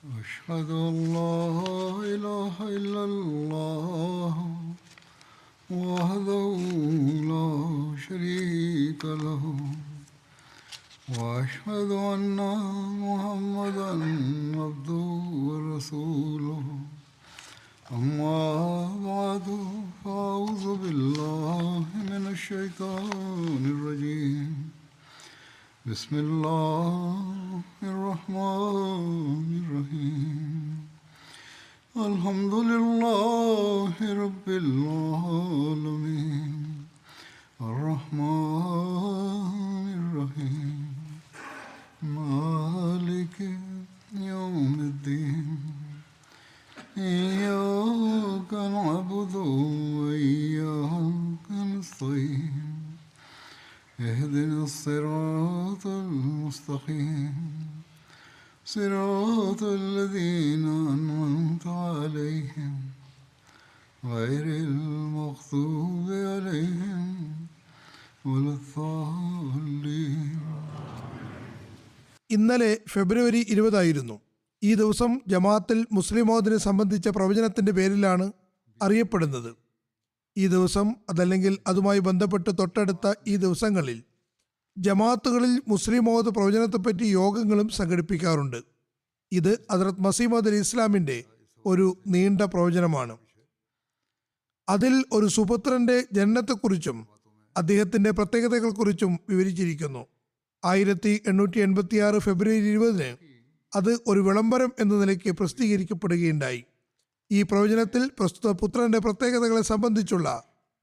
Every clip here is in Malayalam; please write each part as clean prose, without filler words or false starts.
أشهد أن لا إله إلا الله وحده لا شريك له وأشهد أن محمدا عبده ورسوله أما بعد فأعوذ بالله من الشيطان الرجيم بسم الله الرحمن الرحيم الحمد لله رب العالمين الرحمن الرحيم مالك يوم الدين إياك نعبد وإياك نستعين اهدنا الصراط المستقيم صراط الذين أنعمت عليهم غير المغضوب عليهم ولا الضالين. ഇന്നലെ ഫെബ്രുവരി 20 ഈ ദിവസം ജമാഅത്തുൽ മുസ്ലിമോദിനെ സംബന്ധിച്ച പ്രവചനത്തിന്റെ പേരിലാണ് അറിയപ്പെടുന്നത്. ഈ ദിവസം അതല്ലെങ്കിൽ അതുമായി ബന്ധപ്പെട്ട് തൊട്ടടുത്ത ഈ ദിവസങ്ങളിൽ ജമാഅത്തുകളിൽ മുസ്ലിമോദ് പ്രവചനത്തെപ്പറ്റി യോഗങ്ങളും സംഘടിപ്പിക്കാറുണ്ട്. ഇത് ഹദ്റത്ത് മസീഹ് മൗഊദ് അലൈഹി ഇസ്ലാമിൻ്റെ ഒരു നീണ്ട പ്രവചനമാണ്. അതിൽ ഒരു സുപുത്രന്റെ ജനനത്തെക്കുറിച്ചും അദ്ദേഹത്തിന്റെ പ്രത്യേകതകളെക്കുറിച്ചും വിവരിച്ചിരിക്കുന്നു. 1886 ഫെബ്രുവരി 20 അത് ഒരു വിളംബരം എന്ന നിലയ്ക്ക് പ്രസിദ്ധീകരിക്കപ്പെടുകയുണ്ടായി. ഈ പ്രവചനത്തിൽ പ്രസ്തുത പുത്രന്റെ പ്രത്യേകതകളെ സംബന്ധിച്ചുള്ള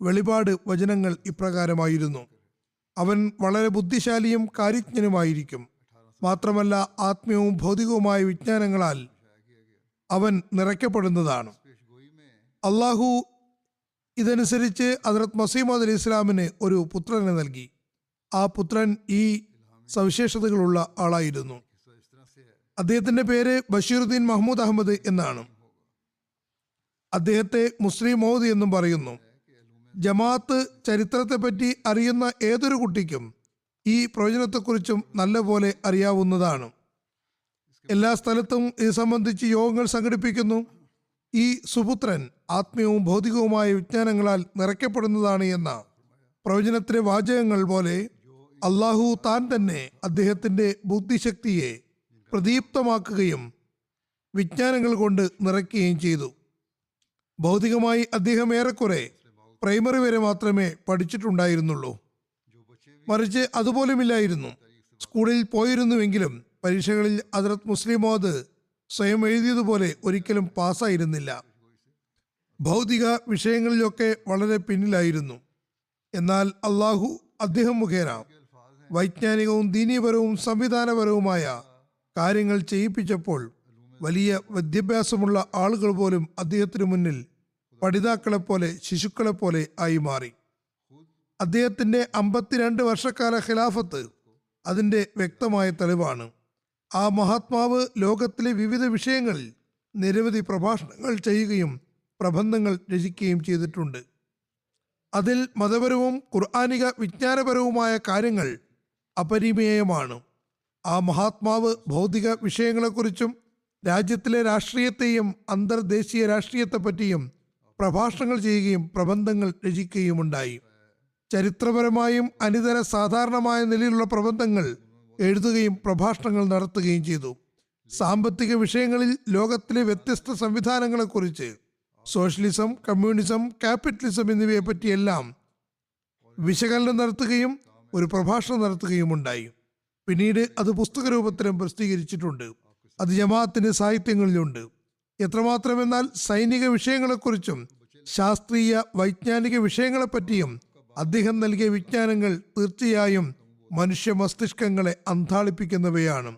വെളിപാട് വചനങ്ങൾ ഇപ്രകാരമായിരുന്നു: അവൻ വളരെ ബുദ്ധിശാലിയും കാര്യജ്ഞനുമായിരിക്കും. മാത്രമല്ല ആത്മീയവും ഭൗതികവുമായ വിജ്ഞാനങ്ങളാൽ അവൻ നിറയ്ക്കപ്പെടുന്നതാണ്. അള്ളാഹു ഇതനുസരിച്ച് ഹദ്റത്ത് മസീഹ് മൗഊദ് അലൈഹി ഇസ്ലാമിന് ഒരു പുത്രനെ നൽകി. ആ പുത്രൻ ഈ സവിശേഷതകളുള്ള ആളായിരുന്നു. അദ്ദേഹത്തിന്റെ പേര് ബഷീറുദ്ദീൻ മഹ്മൂദ് അഹമ്മദ് എന്നാണ്. അദ്ദേഹത്തെ മുസ്ലിം മൗദ് എന്നും പറയുന്നു. ജമാഅത്ത് ചരിത്രത്തെപ്പറ്റി അറിയുന്ന ഏതൊരു കുട്ടിക്കും ഈ പ്രവചനത്തെക്കുറിച്ചും നല്ലപോലെ അറിയാവുന്നതാണ്. എല്ലാ സ്ഥലത്തും ഇത് സംബന്ധിച്ച് യോഗങ്ങൾ സംഘടിപ്പിക്കുന്നു. ഈ സുപുത്രൻ ആത്മീയവും ഭൗതികവുമായ വിജ്ഞാനങ്ങളാൽ നിറയ്ക്കപ്പെടുന്നതാണ് എന്ന പ്രവചനത്തിലെ വാചകങ്ങൾ പോലെ അള്ളാഹു താൻ തന്നെ അദ്ദേഹത്തിന്റെ ബുദ്ധിശക്തിയെ പ്രദീപ്തമാക്കുകയും വിജ്ഞാനങ്ങൾ കൊണ്ട് നിറയ്ക്കുകയും ചെയ്തു. ഭൗതികമായി അദ്ദേഹം ഏറെക്കുറെ പ്രൈമറി വരെ മാത്രമേ പഠിച്ചിട്ടുണ്ടായിരുന്നുള്ളൂ. മറിച്ച് അതുപോലുമില്ലായിരുന്നു. സ്കൂളിൽ പോയിരുന്നുവെങ്കിലും പരീക്ഷകളിൽ ഹദ്റത്ത് മുസ്ലിം മൗഊദ് സ്വയം എഴുതിയതുപോലെ ഒരിക്കലും പാസ്സായിരുന്നില്ല. ഭൗതിക വിഷയങ്ങളിലൊക്കെ വളരെ പിന്നിലായിരുന്നു. എന്നാൽ അള്ളാഹു അദ്ദേഹം മുഖേന വൈജ്ഞാനികവും ദീനീപരവും സംവിധാനപരവുമായ കാര്യങ്ങൾ ചെയ്യിപ്പിച്ചപ്പോൾ വലിയ വിദ്യാഭ്യാസമുള്ള ആളുകൾ പോലും അദ്ദേഹത്തിന് മുന്നിൽ പഠിതാക്കളെപ്പോലെ ശിശുക്കളെപ്പോലെ ആയി മാറി. അദ്ദേഹത്തിന്റെ 52 വർഷക്കാല ഖിലാഫത്ത് അതിന്റെ വ്യക്തമായ തെളിവാണ്. ആ മഹാത്മാവ് ലോകത്തിലെ വിവിധ വിഷയങ്ങളിൽ നിരവധി പ്രഭാഷണങ്ങൾ ചെയ്യുകയും പ്രബന്ധങ്ങൾ രചിക്കുകയും ചെയ്തിട്ടുണ്ട്. അതിൽ മതപരവും ഖുർആനിക വിജ്ഞാനപരവുമായ കാര്യങ്ങൾ അപരിമേയമാണ്. ആ മഹാത്മാവ് ഭൗതിക വിഷയങ്ങളെക്കുറിച്ചും രാജ്യത്തിലെ രാഷ്ട്രീയത്തെയും അന്തർദേശീയ രാഷ്ട്രീയത്തെപ്പറ്റിയും പ്രഭാഷണങ്ങൾ ചെയ്യുകയും പ്രബന്ധങ്ങൾ രചിക്കുകയുമുണ്ടായി. ചരിത്രപരമായും അനിതര സാധാരണമായ നിലയിലുള്ള പ്രബന്ധങ്ങൾ എഴുതുകയും പ്രഭാഷണങ്ങൾ നടത്തുകയും ചെയ്തു. സാമ്പത്തിക വിഷയങ്ങളിൽ ലോകത്തിലെ വ്യത്യസ്ത സംവിധാനങ്ങളെക്കുറിച്ച്, സോഷ്യലിസം, കമ്മ്യൂണിസം, ക്യാപിറ്റലിസം എന്നിവയെ പറ്റിയെല്ലാം വിശകലനം നടത്തുകയും ഒരു പ്രഭാഷണം നടത്തുകയുമുണ്ടായി. പിന്നീട് അത് പുസ്തക രൂപത്തിലും പ്രസിദ്ധീകരിച്ചിട്ടുണ്ട്. അത് ജമാഅത്തിന്റെ സാഹിത്യങ്ങളിലുണ്ട്. എത്രമാത്രമെന്നാൽ സൈനിക വിഷയങ്ങളെക്കുറിച്ചും ശാസ്ത്രീയ വൈജ്ഞാനിക വിഷയങ്ങളെപ്പറ്റിയും അദ്ദേഹം നൽകിയ വിജ്ഞാനങ്ങൾ തീർച്ചയായും മനുഷ്യ മസ്തിഷ്കങ്ങളെ അന്ധാളിപ്പിക്കുന്നവയാണ്.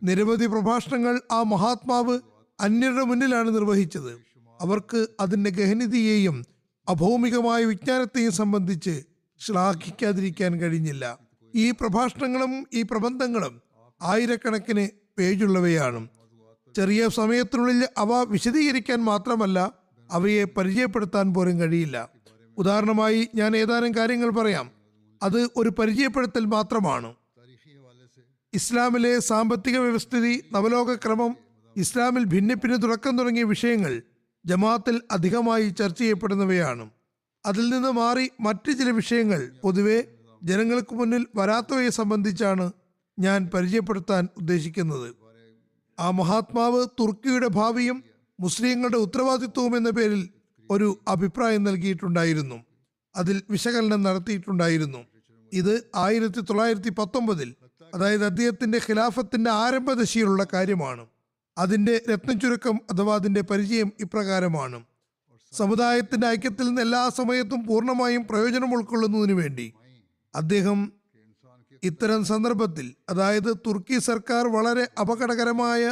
നിരവധി പ്രഭാഷണങ്ങൾ ആ മഹാത്മാവ് അന്യരുടെ മുന്നിലാണ് നിർവഹിച്ചത്. അവർക്ക് അതിൻ്റെ ഗഹനതയെയും അഭൗമികമായ വിജ്ഞാനത്തെയും സംബന്ധിച്ച് ശ്ലാഘിക്കാതിരിക്കാൻ കഴിഞ്ഞില്ല. ഈ പ്രഭാഷണങ്ങളും ഈ പ്രബന്ധങ്ങളും ആയിരക്കണക്കിന് പേജുള്ളവയാണ്. ചെറിയ സമയത്തിനുള്ളിൽ അവ വിശദീകരിക്കാൻ മാത്രമല്ല അവയെ പരിചയപ്പെടുത്താൻ പോലും കഴിയില്ല. ഉദാഹരണമായി ഞാൻ ഏതാനും കാര്യങ്ങൾ പറയാം. അത് ഒരു പരിചയപ്പെടുത്തൽ മാത്രമാണ്. ഇസ്ലാമിലെ സാമ്പത്തിക വ്യവസ്ഥിതി, നവലോക ക്രമം, ഇസ്ലാമിൽ ഭിന്നിപ്പിന് തുടക്കം തുടങ്ങിയ വിഷയങ്ങൾ ജമാഅത്തിൽ അധികമായി ചർച്ച ചെയ്യപ്പെടുന്നവയാണ്. അതിൽ നിന്ന് മാറി മറ്റ് ചില വിഷയങ്ങൾ പൊതുവെ ജനങ്ങൾക്ക് മുന്നിൽ വരാത്തവയെ സംബന്ധിച്ചാണ് ഞാൻ പരിചയപ്പെടുത്താൻ ഉദ്ദേശിക്കുന്നത്. ആ മഹാത്മാവ് തുർക്കിയുടെ ഭാവിയും മുസ്ലിങ്ങളുടെ ഉത്തരവാദിത്വവും എന്ന പേരിൽ ഒരു അഭിപ്രായം നൽകിയിട്ടുണ്ടായിരുന്നു. അതിൽ വിശകലനം നടത്തിയിട്ടുണ്ടായിരുന്നു. ഇത് 1919 അതായത് അദ്ദേഹത്തിന്റെ ഖിലാഫത്തിന്റെ ആരംഭദശയിലുള്ള കാര്യമാണ്. അതിന്റെ രത്നചുരുക്കം അഥവാ അതിന്റെ പരിചയം ഇപ്രകാരമാണ്: സമുദായത്തിന്റെ ഐക്യത്തിൽ നിന്ന് എല്ലാ സമയത്തും പൂർണ്ണമായും പ്രയോജനം ഉൾക്കൊള്ളുന്നതിനു വേണ്ടി അദ്ദേഹം ഇത്തരം സന്ദർഭത്തിൽ, അതായത് തുർക്കി സർക്കാർ വളരെ അപകടകരമായ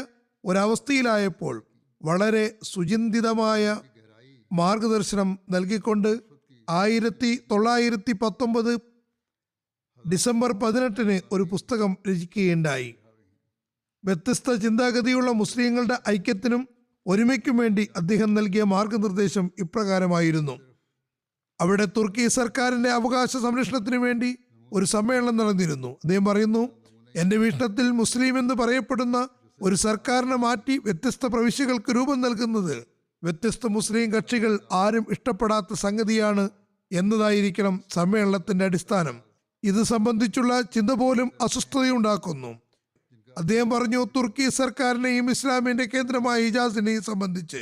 ഒരവസ്ഥയിലായപ്പോൾ വളരെ സുചിന്തിതമായ മാർഗദർശനം നൽകിക്കൊണ്ട് 1919 ഡിസംബർ 18 ഒരു പുസ്തകം രചിക്കുകയുണ്ടായി. വ്യത്യസ്ത ചിന്താഗതിയുള്ള മുസ്ലിങ്ങളുടെ ഐക്യത്തിനും ഒരുമയ്ക്കും വേണ്ടി അദ്ദേഹം നൽകിയ മാർഗനിർദ്ദേശം ഇപ്രകാരമായിരുന്നു. അവിടെ തുർക്കി സർക്കാരിന്റെ അവകാശ സംരക്ഷണത്തിനു വേണ്ടി ഒരു സമ്മേളനം നടന്നിരുന്നു. അദ്ദേഹം പറയുന്നു, എന്റെ വീക്ഷണത്തിൽ മുസ്ലിം എന്ന് പറയപ്പെടുന്ന ഒരു സർക്കാരിനെ മാറ്റി വ്യത്യസ്ത പ്രവിശ്യകൾക്ക് രൂപം നൽകുന്നത് വ്യത്യസ്ത മുസ്ലിം കക്ഷികൾ ആരും ഇഷ്ടപ്പെടാത്ത സംഗതിയാണ് എന്നതായിരിക്കണം സമ്മേളനത്തിന്റെ അടിസ്ഥാനം. ഇത് സംബന്ധിച്ചുള്ള ചിന്ത പോലും അസ്വസ്ഥതയുണ്ടാക്കുന്നു. അദ്ദേഹം പറഞ്ഞു, തുർക്കി സർക്കാരിനെയും ഇസ്ലാമിന്റെ കേന്ദ്രമായ ഹിജാസിനെയും സംബന്ധിച്ച്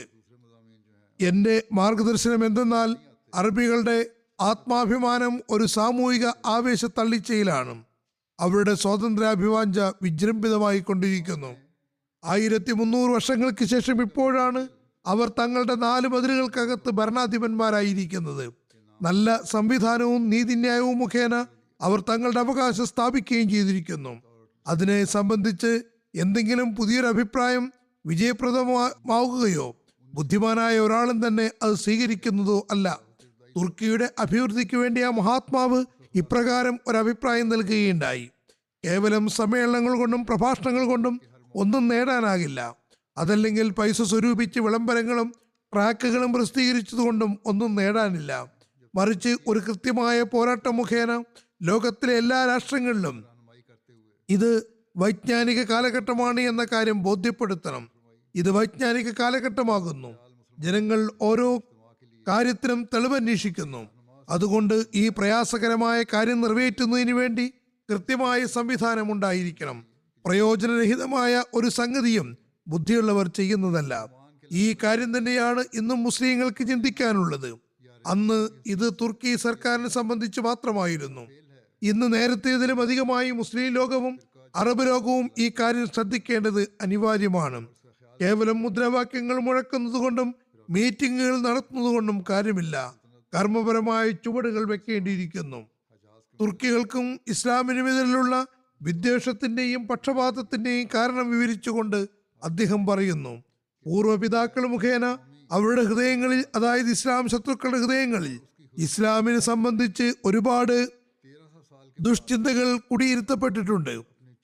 എന്റെ മാർഗദർശനം എന്തെന്നാൽ അറബികളുടെ ആത്മാഭിമാനം ഒരു സാമൂഹിക ആവേശ തള്ളിച്ചയിലാണ്. അവരുടെ സ്വാതന്ത്ര്യാഭിവാഞ്ച വിജൃംഭിതമായി കൊണ്ടിരിക്കുന്നു. 1300 വർഷങ്ങൾക്ക് ശേഷം ഇപ്പോഴാണ് അവർ തങ്ങളുടെ 4 മതിലുകൾക്കകത്ത് ഭരണാധിപന്മാരായിരിക്കുന്നത്. നല്ല സംവിധാനവും നീതിന്യായവും മുഖേന അവർ തങ്ങളുടെ അവകാശം സ്ഥാപിക്കുകയും ചെയ്തിരിക്കുന്നു. അതിനെ സംബന്ധിച്ച് എന്തെങ്കിലും പുതിയൊരു അഭിപ്രായം വിജയപ്രദമാവുകയോ ബുദ്ധിമാനായ ഒരാളും തന്നെ അത് സ്വീകരിക്കുന്നതോ അല്ല. തുർക്കിയുടെ അഭിവൃദ്ധിക്ക് വേണ്ടി ആ മഹാത്മാവ് ഇപ്രകാരം ഒരു അഭിപ്രായം നൽകുകയുണ്ടായി: കേവലം സമ്മേളനങ്ങൾ കൊണ്ടും പ്രഭാഷണങ്ങൾ കൊണ്ടും ഒന്നും നേടാനാകില്ല. അതല്ലെങ്കിൽ പൈസ സ്വരൂപിച്ച് വിളംബരങ്ങളും ട്രാക്കുകളും പ്രസിദ്ധീകരിച്ചതുകൊണ്ടും ഒന്നും നേടാനില്ല. മറിച്ച് ഒരു കൃത്യമായ പോരാട്ടം മുഖേന ലോകത്തിലെ എല്ലാ രാഷ്ട്രങ്ങളിലും ഇത് വൈജ്ഞാനിക കാലഘട്ടമാണ് എന്ന കാര്യം ബോധ്യപ്പെടുത്തണം. ഇത് വൈജ്ഞാനിക കാലഘട്ടമാകുന്നു. ജനങ്ങൾ ഓരോ കാര്യത്തിനും തെളിവന്വേഷിക്കുന്നു. അതുകൊണ്ട് ഈ പ്രയാസകരമായ കാര്യം നിറവേറ്റുന്നതിന് വേണ്ടി കൃത്യമായ സംവിധാനം ഉണ്ടായിരിക്കണം. പ്രയോജനരഹിതമായ ഒരു സംഗതിയും ബുദ്ധിയുള്ളവർ ചെയ്യുന്നതല്ല. ഈ കാര്യം തന്നെയാണ് ഇന്നും മുസ്ലിങ്ങൾക്ക് ചിന്തിക്കാനുള്ളത്. അന്ന് ഇത് തുർക്കി സർക്കാരിനെ സംബന്ധിച്ച് മാത്രമായിരുന്നു. ഇന്ന് നേരത്തേതിലും അധികമായി മുസ്ലിം ലോകവും അറബ് ലോകവും ഈ കാര്യം ശ്രദ്ധിക്കേണ്ടത് അനിവാര്യമാണ്. കേവലം മുദ്രാവാക്യങ്ങൾ മുഴക്കുന്നതുകൊണ്ടും മീറ്റിംഗുകൾ നടത്തുന്നതുകൊണ്ടും കാര്യമില്ല. കർമ്മപരമായ ചുവടുകൾ വെക്കേണ്ടിയിരിക്കുന്നു. തുർക്കികൾക്കും ഇസ്ലാമിനുമെതിരെയുള്ള വിദ്വേഷത്തിന്റെയും പക്ഷപാതത്തിന്റെയും കാരണം വിവരിച്ചുകൊണ്ട് അദ്ദേഹം പറയുന്നു, പൂർവ്വപിതാക്കൾ മുഖേന അവരുടെ ഹൃദയങ്ങളിൽ, അതായത് ഇസ്ലാം ശത്രുക്കളുടെ ഹൃദയങ്ങളിൽ ഇസ്ലാമിനെ സംബന്ധിച്ച് ഒരുപാട് ദുഷ്ചിന്തകൾ കുടിയിരുത്തപ്പെട്ടിട്ടുണ്ട്.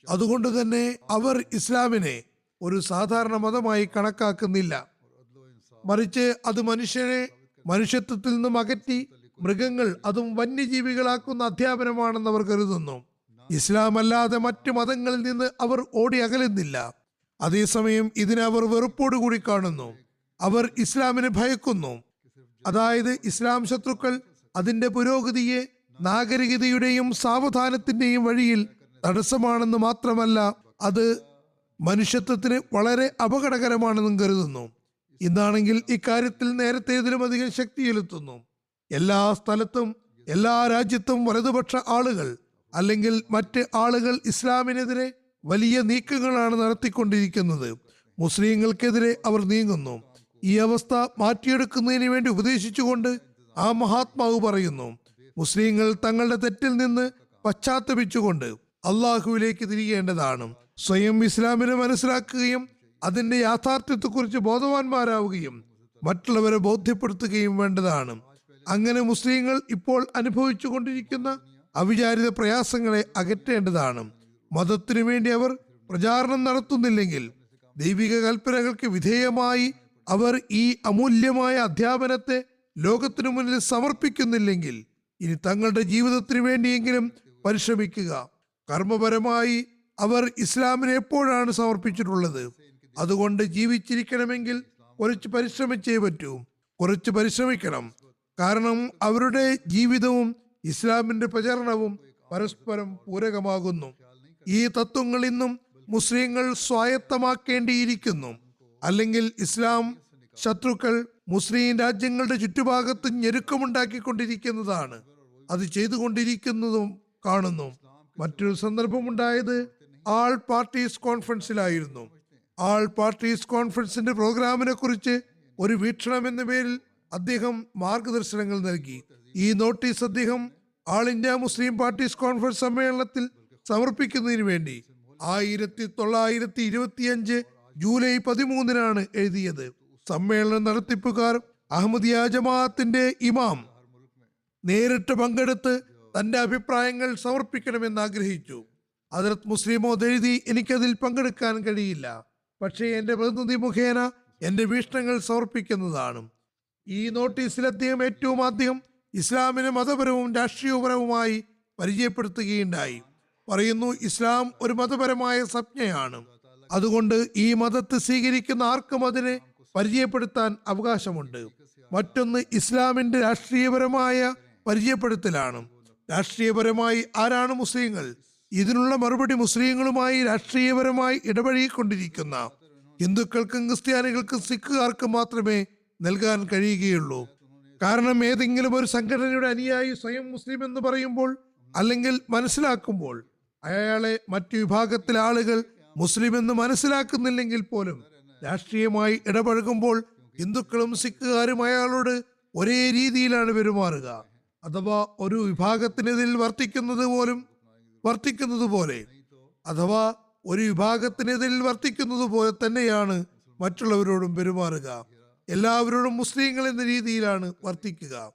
അതുകൊണ്ട് തന്നെ അവർ ഇസ്ലാമിനെ ഒരു സാധാരണ മതമായി കണക്കാക്കുന്നില്ല. മറിച്ച് അത് മനുഷ്യത്വത്തിൽ നിന്നും അകറ്റി മൃഗങ്ങൾ, അതും വന്യജീവികളാക്കുന്ന അധ്യാപനമാണെന്ന് അവർ കരുതുന്നു. ഇസ്ലാം അല്ലാതെ മറ്റ് മതങ്ങളിൽ നിന്ന് അവർ ഓടി അകലുന്നില്ല. അതേസമയം ഇതിനെ അവർ വെറുപ്പോടുകൂടി കാണുന്നു. അവർ ഇസ്ലാമിനെ ഭയക്കുന്നു. അതായത് ഇസ്ലാം ശത്രുക്കൾ അതിന്റെ പുരോഗതിയെ നാഗരികതയുടെയും സാവധാനത്തിന്റെയും വഴിയിൽ തടസ്സമാണെന്ന് മാത്രമല്ല, അത് മനുഷ്യത്വത്തിന് വളരെ അപകടകരമാണെന്നും കരുതുന്നു. ഇന്നാണെങ്കിൽ ഇക്കാര്യത്തിൽ നേരത്തേതിലും അധികം ശക്തി ചെലുത്തുന്നു. എല്ലാ സ്ഥലത്തും എല്ലാ രാജ്യത്തും വലതുപക്ഷ ആളുകൾ അല്ലെങ്കിൽ മറ്റ് ആളുകൾ ഇസ്ലാമിനെതിരെ വലിയ നീക്കങ്ങളാണ് നടത്തിക്കൊണ്ടിരിക്കുന്നത്. മുസ്ലിങ്ങൾക്കെതിരെ അവർ നീങ്ങുന്നു. ഈ അവസ്ഥ മാറ്റിയെടുക്കുന്നതിന് വേണ്ടി ഉപദേശിച്ചുകൊണ്ട് ആ മഹാത്മാവ് പറയുന്നു, മുസ്ലിങ്ങൾ തങ്ങളുടെ തെറ്റിൽ നിന്ന് പശ്ചാത്തപിച്ചുകൊണ്ട് അള്ളാഹുവിലേക്ക് തിരികേണ്ടതാണ്. സ്വയം ഇസ്ലാമിനെ മനസ്സിലാക്കുകയും അതിന്റെ യാഥാർത്ഥ്യത്തെക്കുറിച്ച് ബോധവാന്മാരാവുകയും മറ്റുള്ളവരെ ബോധ്യപ്പെടുത്തുകയും വേണ്ടതാണ്. അങ്ങനെ മുസ്ലിങ്ങൾ ഇപ്പോൾ അനുഭവിച്ചു കൊണ്ടിരിക്കുന്ന അവിചാരിത പ്രയാസങ്ങളെ അകറ്റേണ്ടതാണ്. മതത്തിനു വേണ്ടി അവർ പ്രചാരണം നടത്തുന്നില്ലെങ്കിൽ, ദൈവിക കൽപ്പനകൾക്ക് വിധേയമായി അവർ ഈ അമൂല്യമായ അധ്യാപനത്തെ ലോകത്തിനു മുന്നിൽ സമർപ്പിക്കുന്നില്ലെങ്കിൽ, ഇനി തങ്ങളുടെ ജീവിതത്തിനു വേണ്ടിയെങ്കിലും പരിശ്രമിക്കുക. കർമ്മപരമായി അവർ ഇസ്ലാമിനെ എപ്പോഴാണ് സമർപ്പിച്ചിട്ടുള്ളത്? അതുകൊണ്ട് ജീവിച്ചിരിക്കണമെങ്കിൽ കുറച്ച് പരിശ്രമിച്ചേ പറ്റൂ. കുറച്ച് പരിശ്രമിക്കണം. കാരണം അവരുടെ ജീവിതവും ഇസ്ലാമിന്റെ പ്രചരണവും പരസ്പരം പൂരകമാകുന്നു. ഈ തത്വങ്ങൾ ഇന്നും മുസ്ലിങ്ങൾ സ്വായത്തമാക്കേണ്ടിയിരിക്കുന്നു. അല്ലെങ്കിൽ ഇസ്ലാം ശത്രുക്കൾ മുസ്ലിം രാജ്യങ്ങളുടെ ചുറ്റുഭാഗത്ത് ഞെരുക്കമുണ്ടാക്കിക്കൊണ്ടിരിക്കുന്നതാണ്. അത് ചെയ്തുകൊണ്ടിരിക്കുന്നതും കാണുന്നു. മറ്റൊരു സന്ദർഭമുണ്ടായത് ആൾ പാർട്ടീസ് കോൺഫറൻസിലായിരുന്നു. ആൾ പാർട്ടീസ് കോൺഫറൻസിന്റെ പ്രോഗ്രാമിനെ കുറിച്ച് ഒരു വീക്ഷണം എന്ന പേരിൽ അദ്ദേഹം മാർഗദർശനങ്ങൾ നൽകി. ഈ നോട്ടീസ് അദ്ദേഹം ആൾ ഇന്ത്യ മുസ്ലിം പാർട്ടീസ് കോൺഫറൻസ് സമ്മേളനത്തിൽ സമർപ്പിക്കുന്നതിന് വേണ്ടി 1925 ജൂലൈ 13 എഴുതിയത്. സമ്മേളന നടത്തിപ്പുകാർ അഹമ്മദിയ ജമാഅത്തിന്റെ ഇമാം നേരിട്ട് പങ്കെടുത്ത് തന്റെ അഭിപ്രായങ്ങൾ സമർപ്പിക്കണമെന്ന് ആഗ്രഹിച്ചു. ഹദ്റത്ത് മുസ്ലിമോദ് എഴുതി, എനിക്കതിൽ പങ്കെടുക്കാൻ കഴിയില്ല, പക്ഷേ എന്റെ പ്രതിനിധി മുഖേന എന്റെ വീക്ഷണങ്ങൾ സമർപ്പിക്കുന്നതാണ്. ഈ നോട്ടീസിൽ അദ്ദേഹം ഏറ്റവും ആദ്യം ഇസ്ലാമിനെ മതപരവും രാഷ്ട്രീയപരവുമായി പരിചയപ്പെടുത്തുകയുണ്ടായി. പറയുന്നു, ഇസ്ലാം ഒരു മതപരമായ സംജ്ഞയാണ്. അതുകൊണ്ട് ഈ മതത്തെ സ്വീകരിക്കുന്ന ആർക്കും അതിനെ പരിചയപ്പെടുത്താൻ അവകാശമുണ്ട്. മറ്റൊന്ന് ഇസ്ലാമിന്റെ രാഷ്ട്രീയപരമായ പരിചയപ്പെടുത്തലാണ്. രാഷ്ട്രീയപരമായി ആരാണ് മുസ്ലിങ്ങൾ? ഇതിനുള്ള മറുപടി മുസ്ലിങ്ങളുമായി രാഷ്ട്രീയപരമായി ഇടപഴകിക്കൊണ്ടിരിക്കുന്ന ഹിന്ദുക്കൾക്കും ക്രിസ്ത്യാനികൾക്കും സിഖുകാർക്കും മാത്രമേ നൽകാൻ കഴിയുകയുള്ളൂ. കാരണം ഏതെങ്കിലും ഒരു സംഘടനയുടെ അനുയായി സ്വയം മുസ്ലിം എന്ന് പറയുമ്പോൾ അല്ലെങ്കിൽ മനസ്സിലാക്കുമ്പോൾ അയാളെ മറ്റു വിഭാഗത്തിലെ ആളുകൾ മുസ്ലിം എന്ന് മനസ്സിലാക്കുന്നില്ലെങ്കിൽ പോലും രാഷ്ട്രീയമായി ഇടപഴകുമ്പോൾ ഹിന്ദുക്കളും സിഖുകാരും അയാളോട് ഒരേ രീതിയിലാണ് പെരുമാറുക. അഥവാ ഒരു വിഭാഗത്തിനെതിൽ വർത്തിക്കുന്നത് പോലെ തന്നെയാണ് മറ്റുള്ളവരോടും പെരുമാറുക. എല്ലാവരോടും മുസ്ലിങ്ങൾ എന്ന രീതിയിലാണ് വർത്തിക്കുക.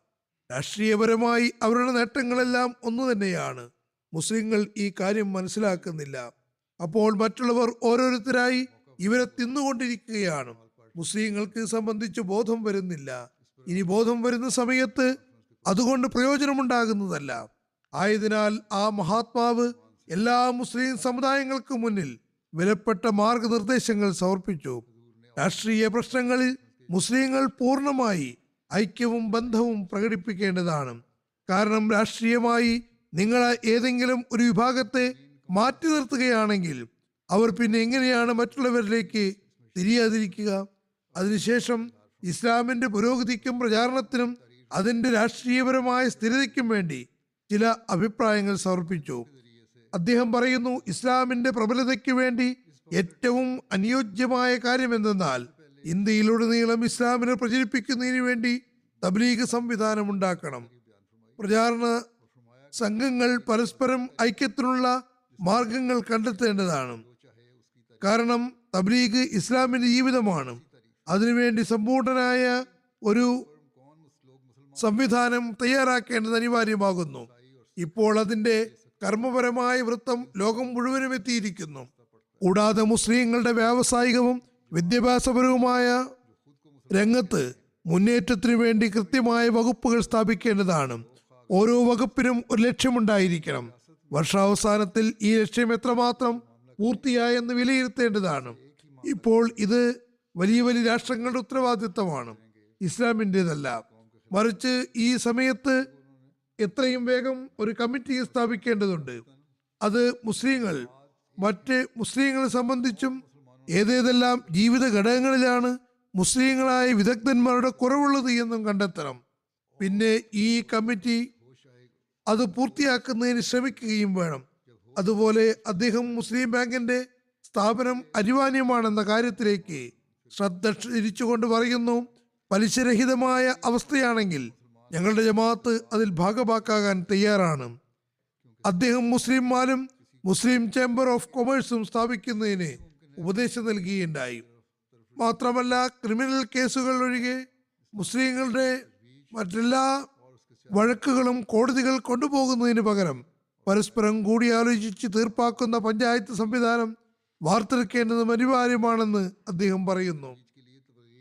രാഷ്ട്രീയപരമായി അവരുടെ നേട്ടങ്ങളെല്ലാം ഒന്നു തന്നെയാണ്. മുസ്ലിങ്ങൾ ഈ കാര്യം മനസ്സിലാക്കുന്നില്ല. അപ്പോൾ മറ്റുള്ളവർ ഓരോരുത്തരായി ഇവരെ തിന്നുകൊണ്ടിരിക്കുകയാണ്. മുസ്ലിങ്ങൾക്ക് സംബന്ധിച്ച് ബോധം വരുന്നില്ല. ഇനി ബോധം വരുന്ന സമയത്ത് അതുകൊണ്ട് പ്രയോജനമുണ്ടാകുന്നതല്ല. ആയതിനാൽ ആ മഹാത്മാവ് എല്ലാ മുസ്ലിം സമുദായങ്ങൾക്കും മുന്നിൽ വിലപ്പെട്ട മാർഗനിർദ്ദേശങ്ങൾ സമർപ്പിച്ചു. രാഷ്ട്രീയ പ്രശ്നങ്ങളിൽ മുസ്ലിങ്ങൾ പൂർണ്ണമായി ഐക്യവും ബന്ധവും പ്രകടിപ്പിക്കേണ്ടതാണ്. കാരണം രാഷ്ട്രീയമായി നിങ്ങൾ ഏതെങ്കിലും ഒരു വിഭാഗത്തെ മാറ്റി നിർത്തുകയാണെങ്കിൽ അവർ പിന്നെ എങ്ങനെയാണ് മറ്റുള്ളവരിലേക്ക് തിരിയാതിരിക്കുക? അതിനുശേഷം ഇസ്ലാമിന്റെ പുരോഗതിക്കും പ്രചാരണത്തിനും അതിന്റെ രാഷ്ട്രീയപരമായ സ്ഥിരതയ്ക്കും വേണ്ടി ചില അഭിപ്രായങ്ങൾ സമർപ്പിച്ചു. അദ്ദേഹം പറയുന്നു, ഇസ്ലാമിന്റെ പ്രബലതയ്ക്ക് വേണ്ടി ഏറ്റവും അനുയോജ്യമായ കാര്യം എന്തെന്നാൽ ഇന്ത്യയിലുടനീളം ഇസ്ലാമിനെ പ്രചരിപ്പിക്കുന്നതിന് വേണ്ടി തബ്ലീഗ് സംവിധാനം ഉണ്ടാക്കണം. പ്രചാരണ സംഘങ്ങൾ പരസ്പരം ഐക്യത്തിനുള്ള മാർഗങ്ങൾ കണ്ടെത്തേണ്ടതാണ്. കാരണം തബ്ലീഗ് ഇസ്ലാമിന്റെ ജീവിതമാണ്. അതിനുവേണ്ടി സമ്പൂർണനായ ഒരു സംവിധാനം തയ്യാറാക്കേണ്ടത് അനിവാര്യമാകുന്നു. ഇപ്പോൾ അതിന്റെ കർമ്മപരമായ വൃത്തം ലോകം മുഴുവനും എത്തിയിരിക്കുന്നു. കൂടാതെ മുസ്ലിങ്ങളുടെ വ്യാവസായികവും വിദ്യാഭ്യാസപരവുമായ രംഗത്ത് മുന്നേറ്റത്തിനു വേണ്ടി കൃത്യമായ വകുപ്പുകൾ സ്ഥാപിക്കേണ്ടതാണ്. ഓരോ വകുപ്പിനും ഒരു ലക്ഷ്യമുണ്ടായിരിക്കണം. വർഷാവസാനത്തിൽ ഈ ലക്ഷ്യം എത്രമാത്രം പൂർത്തിയായെന്ന് വിലയിരുത്തേണ്ടതാണ്. ഇപ്പോൾ ഇത് വലിയ വലിയ രാഷ്ട്രങ്ങളുടെ ഉത്തരവാദിത്തമാണ്, ഇസ്ലാമിൻ്റെതല്ല. മറിച്ച് ഈ സമയത്ത് എത്രയും വേഗം ഒരു കമ്മിറ്റി സ്ഥാപിക്കേണ്ടതുണ്ട്. അത് മറ്റ് മുസ്ലിങ്ങളെ സംബന്ധിച്ചും ഏതേതെല്ലാം ജീവിത ഘടകങ്ങളിലാണ് മുസ്ലിങ്ങളായ വിദഗ്ധന്മാരുടെ കുറവുള്ളത് എന്നും കണ്ടെത്തണം. പിന്നെ ഈ കമ്മിറ്റി അത് പൂർത്തിയാക്കുന്നതിന് ശ്രമിക്കുകയും വേണം. അതുപോലെ അദ്ദേഹം മുസ്ലിം ബാങ്കിന്റെ സ്ഥാപനം അനിവാര്യമാണെന്ന കാര്യത്തിലേക്ക് ശ്രദ്ധ തിരിച്ചുകൊണ്ട് പറയുന്നു, പലിശരഹിതമായ അവസ്ഥയാണെങ്കിൽ ഞങ്ങളുടെ ജമാഅത്ത് അതിൽ ഭാഗഭാക്കാകാൻ തയ്യാറാണ്. അദ്ദേഹം മുസ്ലിംമാരും മുസ്ലിം ചേംബർ ഓഫ് കൊമേഴ്സും സ്ഥാപിക്കുന്നതിന് ഉപദേശം നൽകുകയുണ്ടായി. മാത്രമല്ല, ക്രിമിനൽ കേസുകൾ ഒഴികെ മുസ്ലിങ്ങളുടെ മറ്റെല്ലാ വഴക്കുകളും കോടതികൾ കൊണ്ടുപോകുന്നതിന് പകരം പരസ്പരം കൂടിയാലോചിച്ച് തീർപ്പാക്കുന്ന പഞ്ചായത്ത് സംവിധാനം വാർത്തെടുക്കേണ്ടതും അനിവാര്യമാണെന്ന് അദ്ദേഹം പറയുന്നു.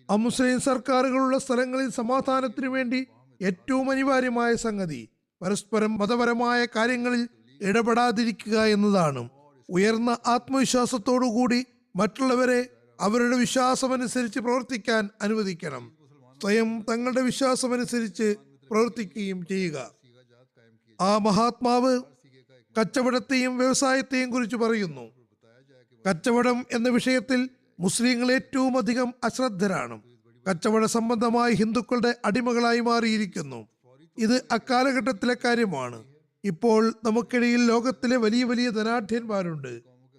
അമുസ്ലിം സർക്കാരുകളുള്ള സ്ഥലങ്ങളിൽ സമാധാനത്തിനു വേണ്ടി ഏറ്റവും അനിവാര്യമായ സംഗതി പരസ്പരം മതപരമായ കാര്യങ്ങളിൽ ഇടപെടാതിരിക്കുക എന്നതാണ്. ഉയർന്ന ആത്മവിശ്വാസത്തോടുകൂടി മറ്റുള്ളവരെ അവരുടെ വിശ്വാസമനുസരിച്ച് പ്രവർത്തിക്കാൻ അനുവദിക്കണം. സ്വയം തങ്ങളുടെ വിശ്വാസമനുസരിച്ച് പ്രവർത്തിക്കുകയും ചെയ്യുക. ആ മഹാത്മാവ് കച്ചവടത്തെയും വ്യവസായത്തെയും കുറിച്ച് പറയുന്നു. കച്ചവടം എന്ന വിഷയത്തിൽ മുസ്ലിങ്ങൾ ഏറ്റവും അധികം അശ്രദ്ധരാണ്. കച്ചവട സംബന്ധമായി ഹിന്ദുക്കളുടെ അടിമകളായി മാറിയിരിക്കുന്നു. ഇത് അക്കാലഘട്ടത്തിലെ കാര്യമാണ്. ഇപ്പോൾ നമുക്കിടയിൽ ലോകത്തിലെ വലിയ വലിയ ധനാഢ്യന്മാരുണ്ട്.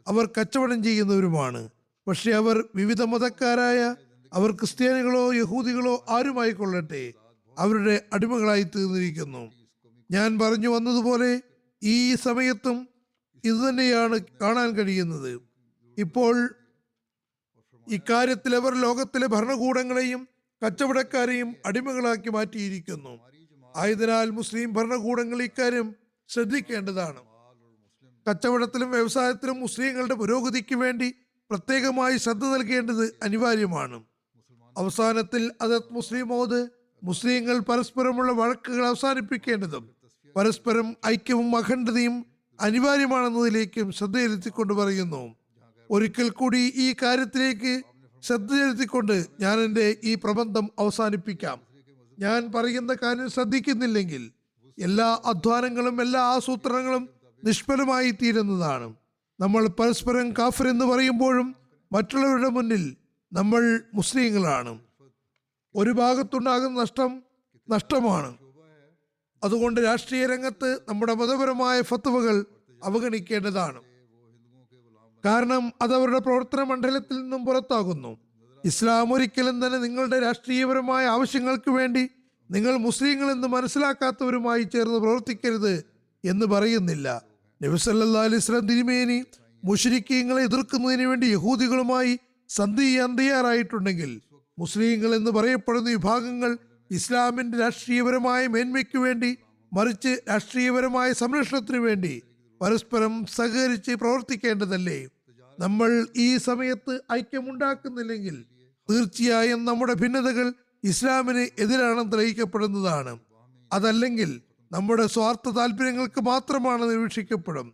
അവർ കച്ചവടം ചെയ്യുന്നവരുമാണ്. പക്ഷെ അവർ വിവിധ മതക്കാരായ, അവർ ക്രിസ്ത്യാനികളോ യഹൂദികളോ ആരുമായിക്കൊള്ളട്ടെ, അവരുടെ അടിമകളായി തീർന്നിരിക്കുന്നു. ഞാൻ പറഞ്ഞു വന്നതുപോലെ ഈ സമയത്തും ഇതുതന്നെയാണ് കാണാൻ കഴിയുന്നത്. ഇപ്പോൾ ഇക്കാര്യത്തിൽ അവർ ലോകത്തിലെ ഭരണകൂടങ്ങളെയും കച്ചവടക്കാരെയും അടിമകളാക്കി മാറ്റിയിരിക്കുന്നു. ആയതിനാൽ മുസ്ലിം ഭരണകൂടങ്ങൾ ഇക്കാര്യം ശ്രദ്ധിക്കേണ്ടതാണ്. കച്ചവടത്തിലും വ്യവസായത്തിലും മുസ്ലിങ്ങളുടെ പുരോഗതിക്ക് വേണ്ടി പ്രത്യേകമായി ശ്രദ്ധ നൽകേണ്ടത് അനിവാര്യമാണ്. അവസാനത്തിൽ ഹദരത്ത് മുസ്ലിം മൗദ് മുസ്ലിങ്ങൾ പരസ്പരമുള്ള വഴക്കുകൾ അവസാനിപ്പിക്കേണ്ടതും പരസ്പരം ഐക്യവും അഖണ്ഡതയും അനിവാര്യമാണെന്നതിലേക്കും ശ്രദ്ധ ചെലുത്തിക്കൊണ്ട് പറയുന്നു. ഒരിക്കൽ കൂടി ഈ കാര്യത്തിലേക്ക് ശ്രദ്ധ ചെലുത്തിക്കൊണ്ട് ഞാൻ എൻ്റെ ഈ പ്രബന്ധം അവസാനിപ്പിക്കാം. ഞാൻ പറയുന്ന കാര്യം ശ്രദ്ധിക്കുന്നില്ലെങ്കിൽ എല്ലാ അധ്വാനങ്ങളും എല്ലാ ആസൂത്രണങ്ങളും നിഷ്ഫലമായി തീരുന്നതാണ്. നമ്മൾ പരസ്പരം കാഫിർ എന്ന് പറയുമ്പോഴും മറ്റുള്ളവരുടെ മുന്നിൽ നമ്മൾ മുസ്ലിങ്ങളാണ്. ഒരു ഭാഗത്തുണ്ടാകുന്ന നഷ്ടമാണ്. അതുകൊണ്ട് രാഷ്ട്രീയ രംഗത്ത് നമ്മുടെ മതപരമായ ഫത്വകൾ അവഗണിക്കേണ്ടതാണ്. കാരണം അതവരുടെ പ്രവർത്തന മണ്ഡലത്തിൽ നിന്നും പുറത്താകുന്നു. ഇസ്ലാം ഒരിക്കലും തന്നെ നിങ്ങളുടെ രാഷ്ട്രീയപരമായ ആവശ്യങ്ങൾക്ക് വേണ്ടി നിങ്ങൾ മുസ്ലിങ്ങൾ എന്ന് മനസ്സിലാക്കാത്തവരുമായി ചേർന്ന് പ്രവർത്തിക്കരുത് എന്ന് പറയുന്നില്ല. നബി സല്ലല്ലാഹു അലൈഹി വസല്ലം തിരുമേനി മുശ്രിക്കീങ്ങളെ എതിർക്കുന്നതിന് വേണ്ടി യഹൂദികളുമായി സന്ധി ചെയ്യാൻ തയ്യാറായിട്ടുണ്ടെങ്കിൽ മുസ്ലിങ്ങൾ എന്ന് പറയപ്പെടുന്ന വിഭാഗങ്ങൾ ഇസ്ലാമിന്റെ രാഷ്ട്രീയപരമായ മേന്മയ്ക്ക് വേണ്ടി, മറിച്ച് രാഷ്ട്രീയപരമായ സംരക്ഷണത്തിനു വേണ്ടി പരസ്പരം സഹകരിച്ച് പ്രവർത്തിക്കേണ്ടതല്ലേ? നമ്മൾ ഈ സമയത്ത് ഐക്യമുണ്ടാക്കുന്നില്ലെങ്കിൽ തീർച്ചയായും നമ്മുടെ ഭിന്നതകൾ ഇസ്ലാമിന് എതിരാണെന്ന് തെളിയിക്കപ്പെടുന്നതാണ്. അതല്ലെങ്കിൽ നമ്മുടെ സ്വാർത്ഥ താല്പര്യങ്ങൾക്ക് മാത്രമാണ് നിരീക്ഷിക്കപ്പെടും.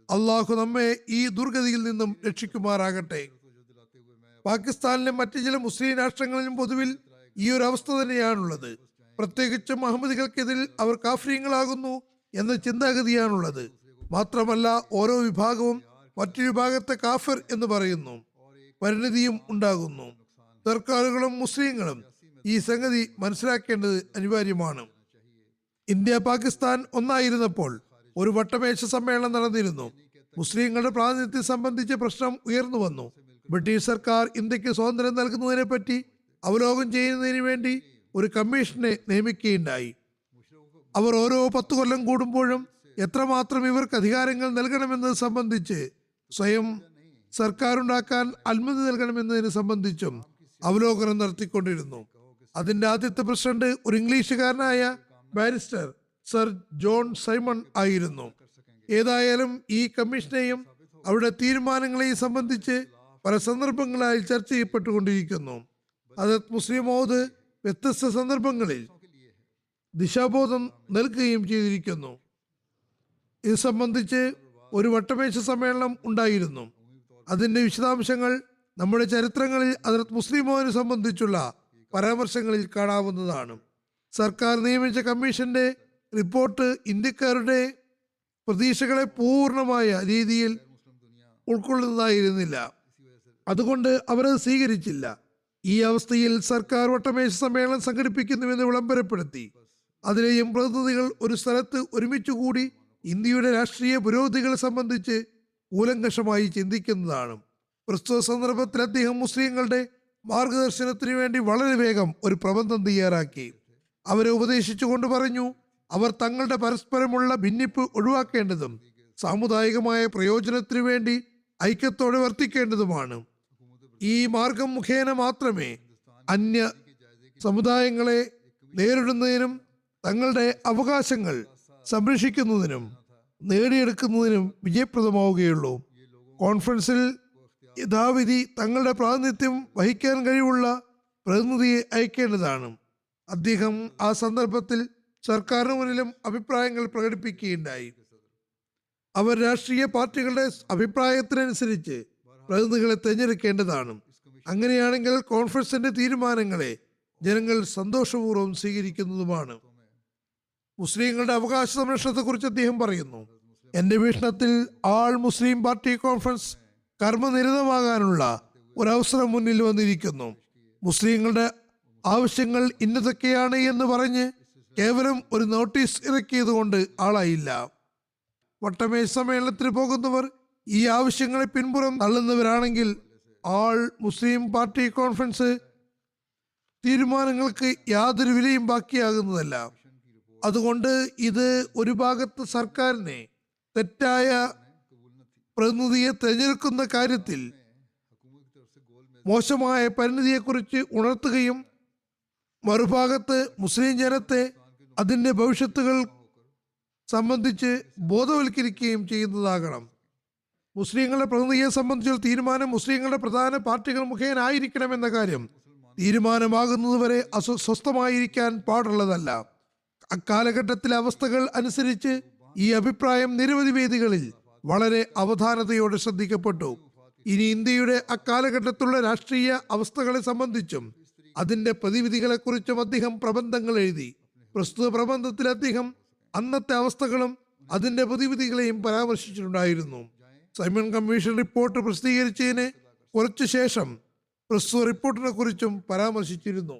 അള്ളാഹു നമ്മെ ഈ ദുർഗതിയിൽ നിന്നും രക്ഷിക്കുമാറാകട്ടെ. പാകിസ്ഥാനിലെ മറ്റു ചില മുസ്ലിം രാഷ്ട്രങ്ങളിലും പൊതുവിൽ ഈ ഒരു അവസ്ഥ തന്നെയാണുള്ളത്. പ്രത്യേകിച്ചും അഹമ്മദികൾക്കെതിരിൽ അവർ കാഫ്രീങ്ങളാകുന്നു എന്ന ചിന്താഗതിയാണുള്ളത്. മാത്രമല്ല ഓരോ വിഭാഗവും മറ്റൊരു വിഭാഗത്തെ കാഫിർ എന്ന് പറയുന്നു. പരിണിതിയും ഉണ്ടാകുന്നു. സർക്കാരുകളും മുസ്ലിങ്ങളും ഈ സംഗതി മനസ്സിലാക്കേണ്ടത് അനിവാര്യമാണ്. ഇന്ത്യ പാകിസ്ഥാൻ ഒന്നായിരുന്നപ്പോൾ ഒരു വട്ടമേശ സമ്മേളനം നടന്നിരുന്നു. മുസ്ലിങ്ങളുടെ പ്രാതിനിധ്യം സംബന്ധിച്ച് പ്രശ്നം ഉയർന്നു വന്നു. ബ്രിട്ടീഷ് സർക്കാർ ഇന്ത്യക്ക് സ്വാതന്ത്ര്യം നൽകുന്നതിനെ പറ്റി അവലോകനം ചെയ്യുന്നതിന് വേണ്ടി ഒരു കമ്മീഷനെ നിയമിക്കുകയുണ്ടായി. അവർ ഓരോ 10 കൊല്ലം കൂടുമ്പോഴും എത്രമാത്രം ഇവർക്ക് അധികാരങ്ങൾ നൽകണമെന്നത് സംബന്ധിച്ച് സ്വയം സർക്കാരുണ്ടാക്കാൻ അനുമതി നൽകണമെന്നതിനെ സംബന്ധിച്ചും അവലോകനം നടത്തിക്കൊണ്ടിരുന്നു. അതിന്റെ ആദ്യത്തെ പ്രസിഡന്റ് ഒരു ഇംഗ്ലീഷുകാരനായ ബാരിസ്റ്റർ സർ ജോൺ സൈമൺ ആയിരുന്നു. ഏതായാലും ഈ കമ്മീഷനെയും അവരുടെ തീരുമാനങ്ങളെയും സംബന്ധിച്ച് പല സന്ദർഭങ്ങളായി ചർച്ച ചെയ്യപ്പെട്ടുകൊണ്ടിരിക്കുന്നു. ഹദരത്ത് മുസ്ലിം മൗദ് വ്യത്യസ്ത സന്ദർഭങ്ങളിൽ ദിശാബോധം നൽകുകയും ചെയ്തിരിക്കുന്നു. ഇത് സംബന്ധിച്ച് ഒരു വട്ടമേശ സമ്മേളനം ഉണ്ടായിരുന്നു. അതിന്റെ വിശദാംശങ്ങൾ നമ്മുടെ ചരിത്രങ്ങളിൽ ഹദരത്ത് മുസ്ലിം മൗദിനെ സംബന്ധിച്ചുള്ള പരാമർശങ്ങളിൽ കാണാവുന്നതാണ്. സർക്കാർ നിയമിച്ച കമ്മീഷന്റെ റിപ്പോർട്ട് ഇന്ത്യക്കാരുടെ പ്രതീക്ഷകളെ പൂർണ്ണമായ രീതിയിൽ ഉൾക്കൊള്ളുന്നതായിരുന്നില്ല. അതുകൊണ്ട് അവരത് സ്വീകരിച്ചില്ല. ഈ അവസ്ഥയിൽ സർക്കാർ വട്ടമേശ സമ്മേളനം സംഘടിപ്പിക്കുന്നുവെന്ന് വിളംബരപ്പെടുത്തി. അതിലെയും പ്രതിനിധികൾ ഒരു സ്ഥലത്ത് ഒരുമിച്ചുകൂടി ഇന്ത്യയുടെ രാഷ്ട്രീയ പുരോഗതികളെ സംബന്ധിച്ച് കൂലങ്കഷമായി ചിന്തിക്കുന്നതാണ്. പ്രസ്തുത സന്ദർഭത്തിൽ അദ്ദേഹം മുസ്ലിങ്ങളുടെ മാർഗദർശനത്തിന് വേണ്ടി വളരെ വേഗം ഒരു പ്രബന്ധം തയ്യാറാക്കി. അവരെ ഉപദേശിച്ചുകൊണ്ട് പറഞ്ഞു, അവർ തങ്ങളുടെ പരസ്പരമുള്ള ഭിന്നിപ്പ് ഒഴിവാക്കേണ്ടതും സാമുദായികമായ പ്രയോജനത്തിനു വേണ്ടി ഐക്യത്തോടെ വർത്തിക്കേണ്ടതുമാണ്. ഈ മാർഗം മുഖേന മാത്രമേ അന്യ സമുദായങ്ങളെ നേരിടുന്നതിനും തങ്ങളുടെ അവകാശങ്ങൾ സംരക്ഷിക്കുന്നതിനും നേടിയെടുക്കുന്നതിനും വിജയപ്രദമാവുകയുള്ളൂ. കോൺഫറൻസിൽ യഥാവിധി തങ്ങളുടെ പ്രാതിനിധ്യം വഹിക്കാൻ കഴിവുള്ള പ്രതിനിധിയെ അയക്കേണ്ടതാണ്. അദ്ദേഹം ആ സന്ദർഭത്തിൽ സർക്കാരിന് മുന്നിലും അഭിപ്രായങ്ങൾ പ്രകടിപ്പിക്കുകയുണ്ടായി. അവർ രാഷ്ട്രീയ പാർട്ടികളുടെ അഭിപ്രായത്തിനനുസരിച്ച് പ്രതിനിധികളെ തിരഞ്ഞെടുക്കേണ്ടതാണ്. അങ്ങനെയാണെങ്കിൽ കോൺഫറൻസിന്റെ തീരുമാനങ്ങളെ ജനങ്ങൾ സന്തോഷപൂർവ്വം സ്വീകരിക്കുന്നതുമാണ്. മുസ്ലിങ്ങളുടെ അവകാശ സംരക്ഷണത്തെക്കുറിച്ച് അദ്ദേഹം പറയുന്നു, എന്റെ വീക്ഷണത്തിൽ ആൾ മുസ്ലിം പാർട്ടി കോൺഫറൻസ് കർമ്മനിരതമാകാനുള്ള ഒരവസരം മുന്നിൽ വന്നിരിക്കുന്നു. മുസ്ലിങ്ങളുടെ ആവശ്യങ്ങൾ ഇന്നതൊക്കെയാണ് എന്ന് പറഞ്ഞ് കേവലം ഒരു നോട്ടീസ് ഇറക്കിയതുകൊണ്ട് ആളായില്ല. വട്ടമേശ സമ്മേളനത്തിന് പോകുന്നവർ ഈ ആവശ്യങ്ങളെ പിൻപുറം തള്ളുന്നവരാണെങ്കിൽ ആൾ മുസ്ലിം പാർട്ടി കോൺഫറൻസ് തീരുമാനങ്ങൾക്ക് യാതൊരു വിലയും ബാക്കിയാകുന്നതല്ല. അതുകൊണ്ട് ഇത് ഒരു ഭാഗത്ത് സർക്കാരിനെ തെറ്റായ പ്രതിനിധിയെ തിരഞ്ഞെടുക്കുന്ന കാര്യത്തിൽ മോശമായ പരിണിതിയെക്കുറിച്ച് ഉണർത്തുകയും മറുഭാഗത്ത് മുസ്ലിം ജനത്തെ അതിൻ്റെ ഭവിഷ്യത്തുകൾ സംബന്ധിച്ച് ബോധവൽക്കരിക്കുകയും ചെയ്യുന്നതാകണം. മുസ്ലിങ്ങളുടെ പ്രതിനിധിയെ സംബന്ധിച്ചുള്ള തീരുമാനം മുസ്ലിങ്ങളുടെ പ്രധാന പാർട്ടികൾ മുഖേന ആയിരിക്കണമെന്ന കാര്യം തീരുമാനമാകുന്നതുവരെ അസ്വസ്ഥമായിരിക്കാൻ പാടുള്ളതല്ല. അക്കാലഘട്ടത്തിലെ അവസ്ഥകൾ അനുസരിച്ച് ഈ അഭിപ്രായം നിരവധി വേദികളിൽ വളരെ അവധാനതയോടെ ശ്രദ്ധിക്കപ്പെട്ടു. ഇനി ഇന്ത്യയുടെ അക്കാലഘട്ടത്തിലുള്ള രാഷ്ട്രീയ അവസ്ഥകളെ സംബന്ധിച്ചും അതിന്റെ പ്രതിവിധികളെക്കുറിച്ചും അദ്ദേഹം പ്രബന്ധങ്ങൾ എഴുതി. പ്രസ്തുത പ്രബന്ധത്തിൽ അദ്ദേഹം അന്നത്തെ അവസ്ഥകളും അതിന്റെ പ്രതിവിധികളെയും പരാമർശിച്ചിട്ടുണ്ടായിരുന്നു. സൈമൺ കമ്മീഷൻ റിപ്പോർട്ട് പ്രസിദ്ധീകരിച്ചതിന് കുറച്ചു ശേഷം പ്രസ്തുത റിപ്പോർട്ടിനെ കുറിച്ചും പരാമർശിച്ചിരുന്നു.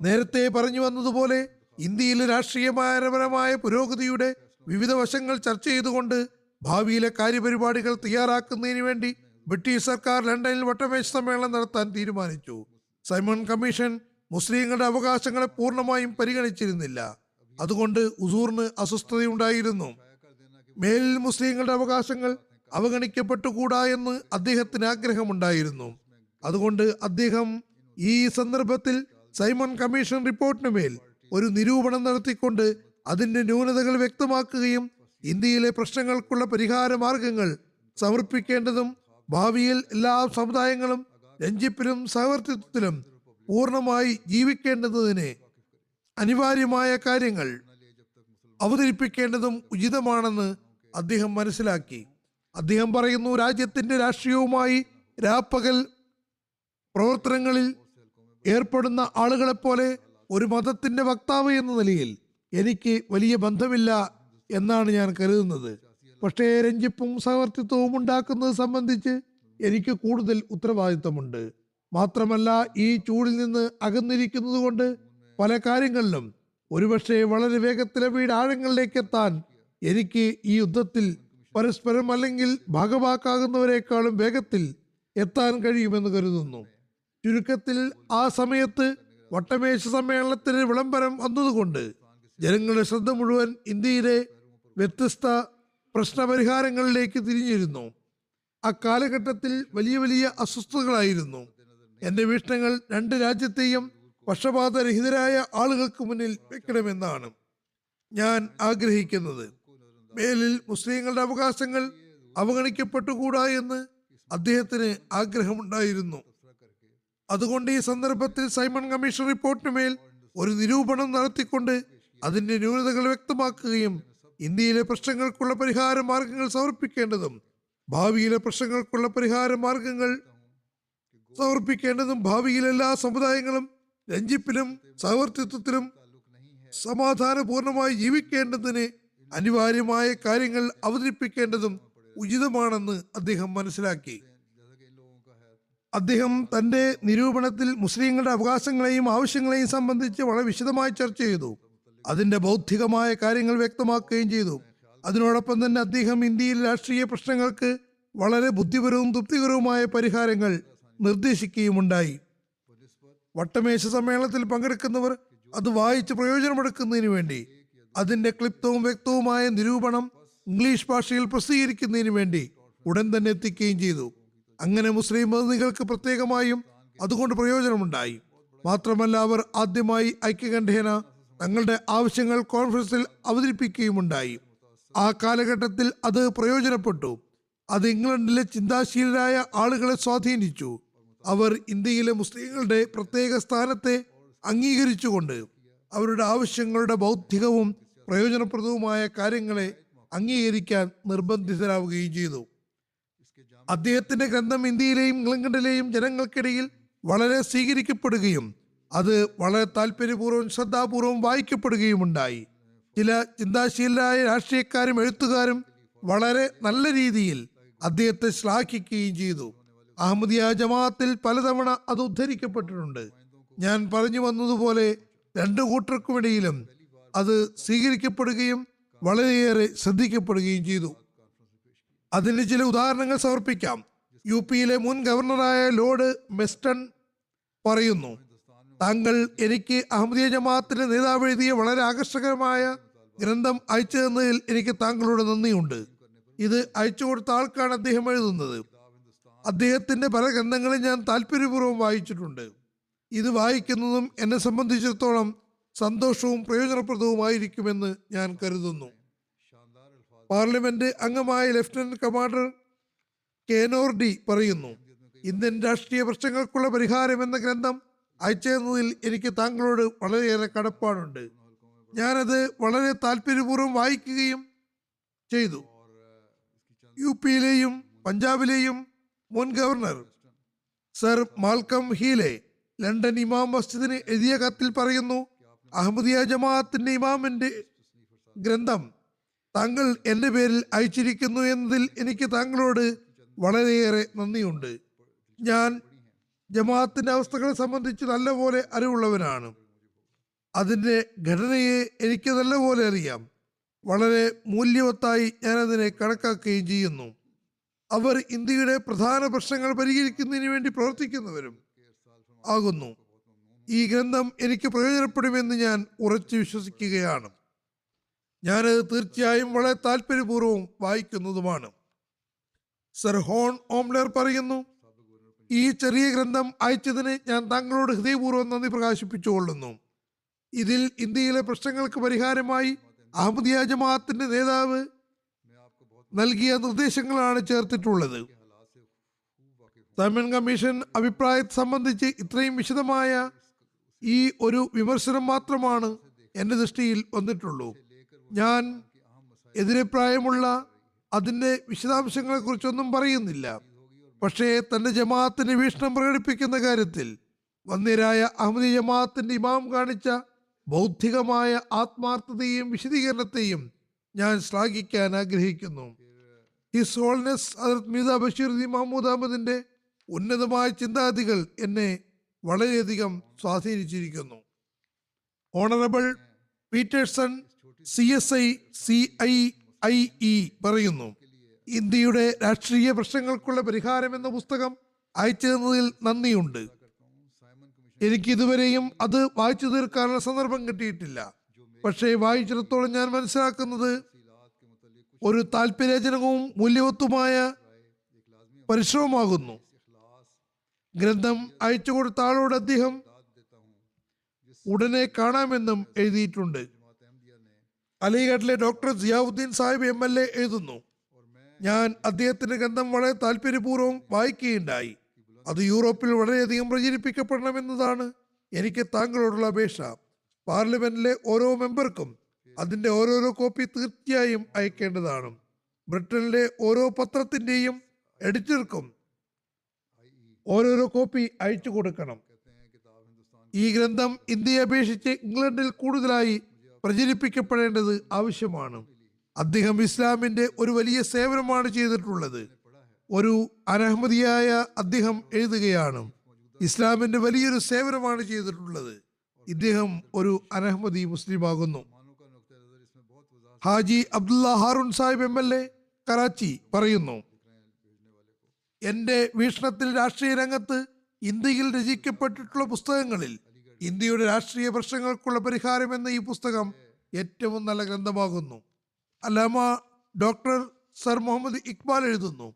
നേരത്തെ പറഞ്ഞു വന്നതുപോലെ ഇന്ത്യയിലെ രാഷ്ട്രീയപരമായ പുരോഗതിയുടെ വിവിധ വശങ്ങൾ ചർച്ച ചെയ്തുകൊണ്ട് ഭാവിയിലെ കാര്യപരിപാടികൾ തയ്യാറാക്കുന്നതിന് വേണ്ടി ബ്രിട്ടീഷ് സർക്കാർ ലണ്ടനിൽ വട്ടമേശ സമ്മേളനം നടത്താൻ തീരുമാനിച്ചു. സൈമൺ കമ്മീഷൻ മുസ്ലിങ്ങളുടെ അവകാശങ്ങളെ പൂർണ്ണമായും പരിഗണിച്ചിരുന്നില്ല. അതുകൊണ്ട് ഉസൂറിന് അസ്വസ്ഥതയുണ്ടായിരുന്നു. മേലിൽ മുസ്ലിങ്ങളുടെ അവകാശങ്ങൾ അവഗണിക്കപ്പെട്ടുകൂടാ എന്ന് അദ്ദേഹത്തിന് ആഗ്രഹമുണ്ടായിരുന്നു. അതുകൊണ്ട് അദ്ദേഹം ഈ സന്ദർഭത്തിൽ സൈമൺ കമ്മീഷൻ റിപ്പോർട്ടിന് മേൽ ഒരു നിരൂപണം നടത്തിക്കൊണ്ട് അതിന്റെ ന്യൂനതകൾ വ്യക്തമാക്കുകയും ഇന്ത്യയിലെ പ്രശ്നങ്ങൾക്കുള്ള പരിഹാര മാർഗങ്ങൾ സമർപ്പിക്കേണ്ടതും ഭാവിയിൽ എല്ലാ സമുദായങ്ങളും രഞ്ജിപ്പിലും സഹവർത്തിത്വത്തിലും പൂർണ്ണമായി ജീവിക്കേണ്ടതിന് അനിവാര്യമായ കാര്യങ്ങൾ അവതരിപ്പിക്കേണ്ടതും ഉചിതമാണെന്ന് അദ്ദേഹം മനസ്സിലാക്കി. അദ്ദേഹം പറയുന്നു, രാജ്യത്തിന്റെ രാഷ്ട്രീയവുമായി രാപ്പകൽ പ്രവർത്തനങ്ങളിൽ ഏർപ്പെടുന്ന ആളുകളെപ്പോലെ ഒരു മതത്തിന്റെ വക്താവ് എന്ന നിലയിൽ എനിക്ക് വലിയ ബന്ധമില്ല എന്നാണ് ഞാൻ കരുതുന്നത്. പക്ഷേ രഞ്ജിപ്പും സഹവർത്തിത്വവും ഉണ്ടാക്കുന്നത് സംബന്ധിച്ച് എനിക്ക് കൂടുതൽ ഉത്തരവാദിത്തമുണ്ട്. മാത്രമല്ല, ഈ ചൂടിൽ നിന്ന് അകന്നിരിക്കുന്നത് കൊണ്ട് പല കാര്യങ്ങളിലും ഒരുപക്ഷെ വളരെ വേഗത്തിലെ ആഴങ്ങളിലേക്ക് എത്താൻ എനിക്ക് ഈ യുദ്ധത്തിൽ പരസ്പരം അല്ലെങ്കിൽ ഭാഗവാക്കാകുന്നവരെക്കാളും വേഗത്തിൽ എത്താൻ കഴിയുമെന്ന് കരുതുന്നു. ചുരുക്കത്തിൽ ആ സമയത്ത് വട്ടമേശ സമ്മേളനത്തിന് വിളംബരം വന്നതുകൊണ്ട് ജനങ്ങളുടെ ശ്രദ്ധ മുഴുവൻ ഇന്ത്യയിലെ വ്യത്യസ്ത പ്രശ്നപരിഹാരങ്ങളിലേക്ക് തിരിഞ്ഞിരുന്നു. അക്കാലഘട്ടത്തിൽ വലിയ വലിയ അസ്വസ്ഥതകളായിരുന്നു. എന്റെ വീക്ഷണങ്ങൾ രണ്ട് രാജ്യത്തെയും പക്ഷപാതരഹിതരായ ആളുകൾക്ക് മുന്നിൽ വെക്കണമെന്നാണ് ഞാൻ ആഗ്രഹിക്കുന്നത്. മേലിൽ മുസ്ലിങ്ങളുടെ അവകാശങ്ങൾ അവഗണിക്കപ്പെട്ടുകൂടാ എന്ന് അദ്ദേഹത്തിന് ആഗ്രഹമുണ്ടായിരുന്നു. അതുകൊണ്ട് ഈ സന്ദർഭത്തിൽ സൈമൺ കമ്മീഷൻ റിപ്പോർട്ടിന് മേൽ ഒരു നിരൂപണം നടത്തിക്കൊണ്ട് അതിന്റെ ന്യൂനതകൾ വ്യക്തമാക്കുകയും ഇന്ത്യയിലെ പ്രശ്നങ്ങൾക്കുള്ള പരിഹാര മാർഗങ്ങൾ സമർപ്പിക്കേണ്ടതും ഭാവിയിലെ പ്രശ്നങ്ങൾക്കുള്ള പരിഹാര മാർഗങ്ങൾ സമർപ്പിക്കേണ്ടതും ഭാവിയിൽ എല്ലാ സമുദായങ്ങളും രഞ്ജിപ്പിലും സഹവർത്തിത്വത്തിലും സമാധാനപൂർണമായി ജീവിക്കേണ്ടതിന് അനിവാര്യമായ കാര്യങ്ങൾ അവതരിപ്പിക്കേണ്ടതും ഉചിതമാണെന്ന് അദ്ദേഹം മനസ്സിലാക്കി. അദ്ദേഹം തന്റെ നിരൂപണത്തിൽ മുസ്ലിങ്ങളുടെ അവകാശങ്ങളെയും ആവശ്യങ്ങളെയും സംബന്ധിച്ച് വളരെ വിശദമായി ചർച്ച ചെയ്തു. അതിന്റെ ബൗദ്ധികമായ കാര്യങ്ങൾ വ്യക്തമാക്കുകയും ചെയ്തു. അതിനോടൊപ്പം തന്നെ അദ്ദേഹം ഇന്ത്യയിലെ രാഷ്ട്രീയ പ്രശ്നങ്ങൾക്ക് വളരെ ബുദ്ധിപരവും തൃപ്തികരവുമായ പരിഹാരങ്ങൾ നിർദ്ദേശിക്കുകയുമുണ്ടായി. വട്ടമേശ സമ്മേളനത്തിൽ പങ്കെടുക്കുന്നവർ അത് വായിച്ച് പ്രയോജനമെടുക്കുന്നതിന് വേണ്ടി അതിന്റെ ക്ലിപ്തവും വ്യക്തവുമായ നിരൂപണം ഇംഗ്ലീഷ് ഭാഷയിൽ പ്രസിദ്ധീകരിക്കുന്നതിന് വേണ്ടി ഉടൻ തന്നെ എത്തിക്കുകയും ചെയ്തു. അങ്ങനെ മുസ്ലിം പ്രതിനിധികൾക്ക് പ്രത്യേകമായും അതുകൊണ്ട് പ്രയോജനമുണ്ടായി. മാത്രമല്ല, അവർ ആദ്യമായി ഐക്യകണ്ഠേന തങ്ങളുടെ ആവശ്യങ്ങൾ കോൺഫറൻസിൽ അവതരിപ്പിക്കുകയുമുണ്ടായി. ആ കാലഘട്ടത്തിൽ അത് പ്രയോജനപ്പെട്ടു. അത് ഇംഗ്ലണ്ടിലെ ചിന്താശീലരായ ആളുകളെ സ്വാധീനിച്ചു. അവർ ഇന്ത്യയിലെ മുസ്ലിങ്ങളുടെ പ്രത്യേക സ്ഥാനത്തെ അംഗീകരിച്ചുകൊണ്ട് അവരുടെ ആവശ്യങ്ങളുടെ ബൗദ്ധികവും പ്രയോജനപ്രദവുമായ കാര്യങ്ങളെ അംഗീകരിക്കാൻ നിർബന്ധിതരാവുകയും ചെയ്തു. അദ്ദേഹത്തിന്റെ ഗ്രന്ഥം ഇന്ത്യയിലെയും ഇംഗ്ലണ്ടിലെയും ജനങ്ങൾക്കിടയിൽ വളരെ സ്വീകരിക്കപ്പെടുകയും അത് വളരെ താല്പര്യപൂർവ്വം ശ്രദ്ധാപൂർവം വായിക്കപ്പെടുകയും ഉണ്ടായി. ചില ചിന്താശീലരായ രാഷ്ട്രീയക്കാരും എഴുത്തുകാരും വളരെ നല്ല രീതിയിൽ അദ്ദേഹത്തെ ശ്ലാഘിക്കുകയും ചെയ്തു. അഹമ്മദിയ ജമാഅത്തിൽ പലതവണ അത് ഉദ്ധരിക്കപ്പെട്ടിട്ടുണ്ട്. ഞാൻ പറഞ്ഞു വന്നതുപോലെ രണ്ടു കൂട്ടർക്കുമിടയിലും അത് സ്വീകരിക്കപ്പെടുകയും വളരെയേറെ ശ്രദ്ധിക്കപ്പെടുകയും ചെയ്തു. അതിന് ചില ഉദാഹരണങ്ങൾ സമർപ്പിക്കാം. യുപിയിലെ മുൻ ഗവർണറായ ലോർഡ് മെസ്റ്റൺ പറയുന്നു, താങ്കൾ എനിക്ക് അഹമ്മദിയ ജമാഅത്തിന്റെ നേതാവ് എഴുതിയ വളരെ ആകർഷകരമായ ഗ്രന്ഥം അയച്ചു തന്നതിൽ എനിക്ക് താങ്കളോട് നന്ദിയുണ്ട്. ഇത് അയച്ചു കൊടുത്ത ആൾക്കാണ് അദ്ദേഹം എഴുതുന്നത്. അദ്ദേഹത്തിന്റെ പല ഗ്രന്ഥങ്ങളും ഞാൻ താല്പര്യപൂർവ്വം വായിച്ചിട്ടുണ്ട്. ഇത് വായിക്കുന്നതും എന്നെ സംബന്ധിച്ചിടത്തോളം സന്തോഷവും പ്രയോജനപ്രദവുമായിരിക്കുമെന്ന് ഞാൻ കരുതുന്നു. പാർലമെന്റ് അംഗമായ ലഫ്റ്റനന്റ് കമാൻഡർ കേനോർഡി പറയുന്നു, ഇന്ത്യൻ രാഷ്ട്രീയ പ്രശ്നങ്ങൾക്കുള്ള പരിഹാരം എന്ന ഗ്രന്ഥം അയച്ചതിൽ എനിക്ക് താങ്കളോട് വളരെയേറെ കടപ്പാടുണ്ട്. ഞാനത് വളരെ താല്പര്യപൂർവ്വം വായിക്കുകയും ചെയ്തു. യുപിയിലെയും പഞ്ചാബിലെയും മുൻ ഗവർണർ സർ മാൽക്കം ഹീലെ ലണ്ടൻ ഇമാം മസ്ജിദിന് എഴുതിയ കത്തിൽ പറയുന്നു, അഹമ്മദിയ ജമാഅത്തിന്റെ ഇമാമിന്റെ ഗ്രന്ഥം താങ്കൾ എൻ്റെ പേരിൽ അയച്ചിരിക്കുന്നു എന്നതിൽ എനിക്ക് താങ്കളോട് വളരെയേറെ നന്ദിയുണ്ട്. ഞാൻ ജമാഅത്തിന്റെ അവസ്ഥകളെ സംബന്ധിച്ച് നല്ലപോലെ അറിവുള്ളവനാണ്. അതിൻ്റെ ഘടനയെ എനിക്ക് നല്ലപോലെ അറിയാം. വളരെ മൂല്യവത്തായി ഞാനതിനെ കണക്കാക്കുകയും ചെയ്യുന്നു. അവർ ഇന്ത്യയുടെ പ്രധാന പ്രശ്നങ്ങൾ പരിഹരിക്കുന്നതിന് വേണ്ടി പ്രവർത്തിക്കുന്നവരും ആകുന്നു. ഈ ഗ്രന്ഥം എനിക്ക് പ്രയോജനപ്പെടുമെന്ന് ഞാൻ ഉറച്ചു വിശ്വസിക്കുകയാണ്. ഞാനത് തീർച്ചയായും വളരെ താല്പര്യപൂർവ്വം വായിക്കുന്നതുമാണ്. സർ ഹോൺ ഓംലർ പറയുന്നു, ഈ ചെറിയ ഗ്രന്ഥം അയച്ചതിന് ഞാൻ താങ്കളോട് ഹൃദയപൂർവ്വം നന്ദി പ്രകാശിപ്പിച്ചുകൊള്ളുന്നു. ഇതിൽ ഇന്ത്യയിലെ പ്രശ്നങ്ങൾക്ക് പരിഹാരമായി അഹമ്മദിയ ജമാഅത്തിന്റെ നേതാവ് നൽകിയ നിർദ്ദേശങ്ങളാണ് ചേർത്തിട്ടുള്ളത്. സൈമൺ കമ്മീഷൻ അഭിപ്രായത്തെ സംബന്ധിച്ച് ഇത്രയും വിശദമായ ഈ ഒരു വിമർശനം മാത്രമാണ് എൻ്റെ ദൃഷ്ടിയിൽ വന്നിട്ടുള്ളൂ. ഞാൻ എതിരഭിപ്രായമുള്ള അതിൻ്റെ വിശദാംശങ്ങളെക്കുറിച്ചൊന്നും പറയുന്നില്ല. പക്ഷേ തൻ്റെ ജമാഅത്തിന് വീക്ഷണം പ്രകടിപ്പിക്കുന്ന കാര്യത്തിൽ വന്ദ്യരായ അഹമ്മദി ജമാഅത്തിന്റെ ഇമാം കാണിച്ച ബൗദ്ധികമായ ആത്മാർത്ഥതയും വിശദീകരണത്തെയും ഞാൻ ശ്ലാഘിക്കാൻ ആഗ്രഹിക്കുന്നു. ഹിസ് ഹോൾനെസ് ഹദരത്ത് മീർസ ബഷീർ മഹ്മൂദ് അഹമ്മദിന്റെ ഉന്നതമായ ചിന്താഗതികൾ എന്നെ വളരെയധികം സ്വാധീനിച്ചിരിക്കുന്നു. ഓണറബിൾ പീറ്റേഴ്സൺ CSI CIIE പറയുന്നു, ഇന്ത്യയുടെ രാഷ്ട്രീയ പ്രശ്നങ്ങൾക്കുള്ള പരിഹാരം എന്ന പുസ്തകം അയച്ചു തന്നതിൽ നന്ദിയുണ്ട്. എനിക്ക് ഇതുവരെയും അത് വായിച്ചു തീർക്കാനുള്ള സന്ദർഭം കിട്ടിയിട്ടില്ല. പക്ഷേ വായിച്ചിടത്തോളം ഞാൻ മനസ്സിലാക്കുന്നത് ഒരു താല്പര്യജനകവും മൂല്യവത്തുമായ പരിശ്രമമാകുന്നു. ഗ്രന്ഥം അയച്ചു കൊടുത്ത ആളോട് അദ്ദേഹം ഉടനെ കാണാമെന്നും എഴുതിയിട്ടുണ്ട്. അലിഗഡിലെ ഡോക്ടർ സിയാവുദ്ദീൻ സാഹിബ് MLA എഴുതുന്നു, ഞാൻ അദ്ദേഹത്തിന്റെ ഗ്രന്ഥം വളരെ താല്പര്യപൂർവ്വം വായിക്കുകയുണ്ടായി. അത് യൂറോപ്പിൽ വളരെയധികം പ്രചരിപ്പിക്കപ്പെടണമെന്നതാണ് എനിക്ക് താങ്കളോടുള്ള അപേക്ഷ. പാർലമെന്റിലെ ഓരോ മെമ്പർക്കും അതിന്റെ ഓരോരോ കോപ്പി തീർച്ചയായും അയക്കേണ്ടതാണ്. ബ്രിട്ടനിലെ ഓരോ പത്രത്തിന്റെയും എഡിറ്റർക്കും ഓരോരോ കോപ്പി അയച്ചു കൊടുക്കണം. ഈ ഗ്രന്ഥം ഇന്ത്യയെ അപേക്ഷിച്ച് ഇംഗ്ലണ്ടിൽ കൂടുതലായി പ്രചരിപ്പിക്കപ്പെടേണ്ടത് ആവശ്യമാണ്. അദ്ദേഹം ഇസ്ലാമിന്റെ ഒരു വലിയ സേവനമാണ് ചെയ്തിട്ടുള്ളത്. ഒരു അനഹമ്മദിയായ അദ്ദേഹം എഴുതുകയാണ്, ഇസ്ലാമിന്റെ വലിയൊരു സേവനമാണ് ചെയ്തിട്ടുള്ളത്. ഇദ്ദേഹം ഒരു അനഹമ്മദി മുസ്ലിമാകുന്നു. ഹാജി അബ്ദുള്ള ഹാറൂൺ സാഹിബ് MLA കറാച്ചി പറയുന്നു, എന്റെ വീക്ഷണത്തിൽ രാഷ്ട്രീയ രംഗത്ത് ഇന്ത്യയിൽ രചിക്കപ്പെട്ടിട്ടുള്ള പുസ്തകങ്ങളിൽ ഇന്ത്യയുടെ രാഷ്ട്രീയ പ്രശ്നങ്ങൾക്കുള്ള പരിഹാരം എന്ന ഈ പുസ്തകം ഏറ്റവും നല്ല ഗ്രന്ഥമാകുന്നു. അല്ലാമ ഡോക്ടർ സർ മുഹമ്മദ് ഇക്ബാൽ എഴുതുന്നു,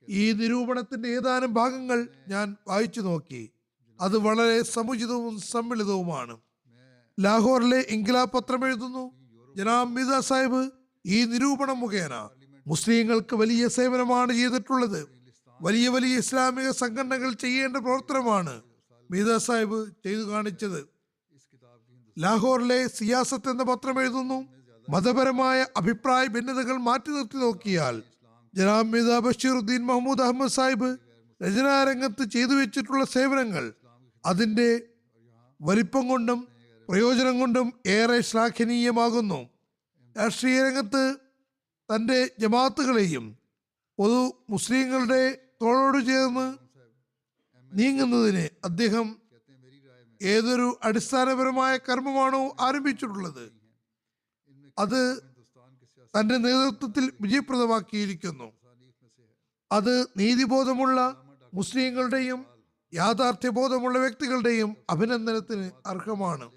ഈ നിരൂപണത്തിന്റെ ഏതാനും ഭാഗങ്ങൾ ഞാൻ വായിച്ചു നോക്കി. അത് വളരെ സമുചിതവും സമ്മിളിതവുമാണ്. ലാഹോറിലെ ഇൻഖിലാബ് പത്രം എഴുതുന്നു, ജനാബ് മീർസ സാഹിബ് ഈ നിരൂപണം മുഖേന മുസ്ലിങ്ങൾക്ക് വലിയ സേവനമാണ് ചെയ്തിട്ടുള്ളത്. വലിയ വലിയ ഇസ്ലാമിക സംഘടനകൾ ചെയ്യേണ്ട പ്രവർത്തനമാണ് മീർസ സാഹിബ് ചെയ്തു കാണിച്ചത്. ലാഹോറിലെ സിയാസത്ത് എന്ന പത്രം എഴുതുന്നു, മതപരമായ അഭിപ്രായ ഭിന്നതകൾ മാറ്റി നിർത്തി നോക്കിയാൽ ജനാബ് മിർസ ബഷീറുദ്ദീൻ മഹ്മൂദ് അഹമ്മദ് സാഹിബ് രചനാരംഗത്ത് ചെയ്തു വെച്ചിട്ടുള്ള സേവനങ്ങൾ അതിൻ്റെ വലിപ്പം കൊണ്ടും പ്രയോജനം കൊണ്ടും ഏറെ ശ്ലാഘനീയമാകുന്നു. രാഷ്ട്രീയ രംഗത്ത് തൻ്റെ ജമാഅത്തുകളെയും പൊതു മുസ്ലിങ്ങളുടെ തോളോട് ചേർന്ന് നീങ്ങുന്നതിന് അദ്ദേഹം ഏതൊരു അടിസ്ഥാനപരമായ കർമ്മമാണോ ആരംഭിച്ചിട്ടുള്ളത് അത് തൻ്റെ നേതൃത്വത്തിൽ വിജയപ്രദമാക്കിയിരിക്കുന്നു. അത് നീതിബോധമുള്ള മുസ്ലിങ്ങളുടെയും യാഥാർത്ഥ്യബോധമുള്ള വ്യക്തികളുടെയും അഭിനന്ദനത്തിന് അർഹമാണ്.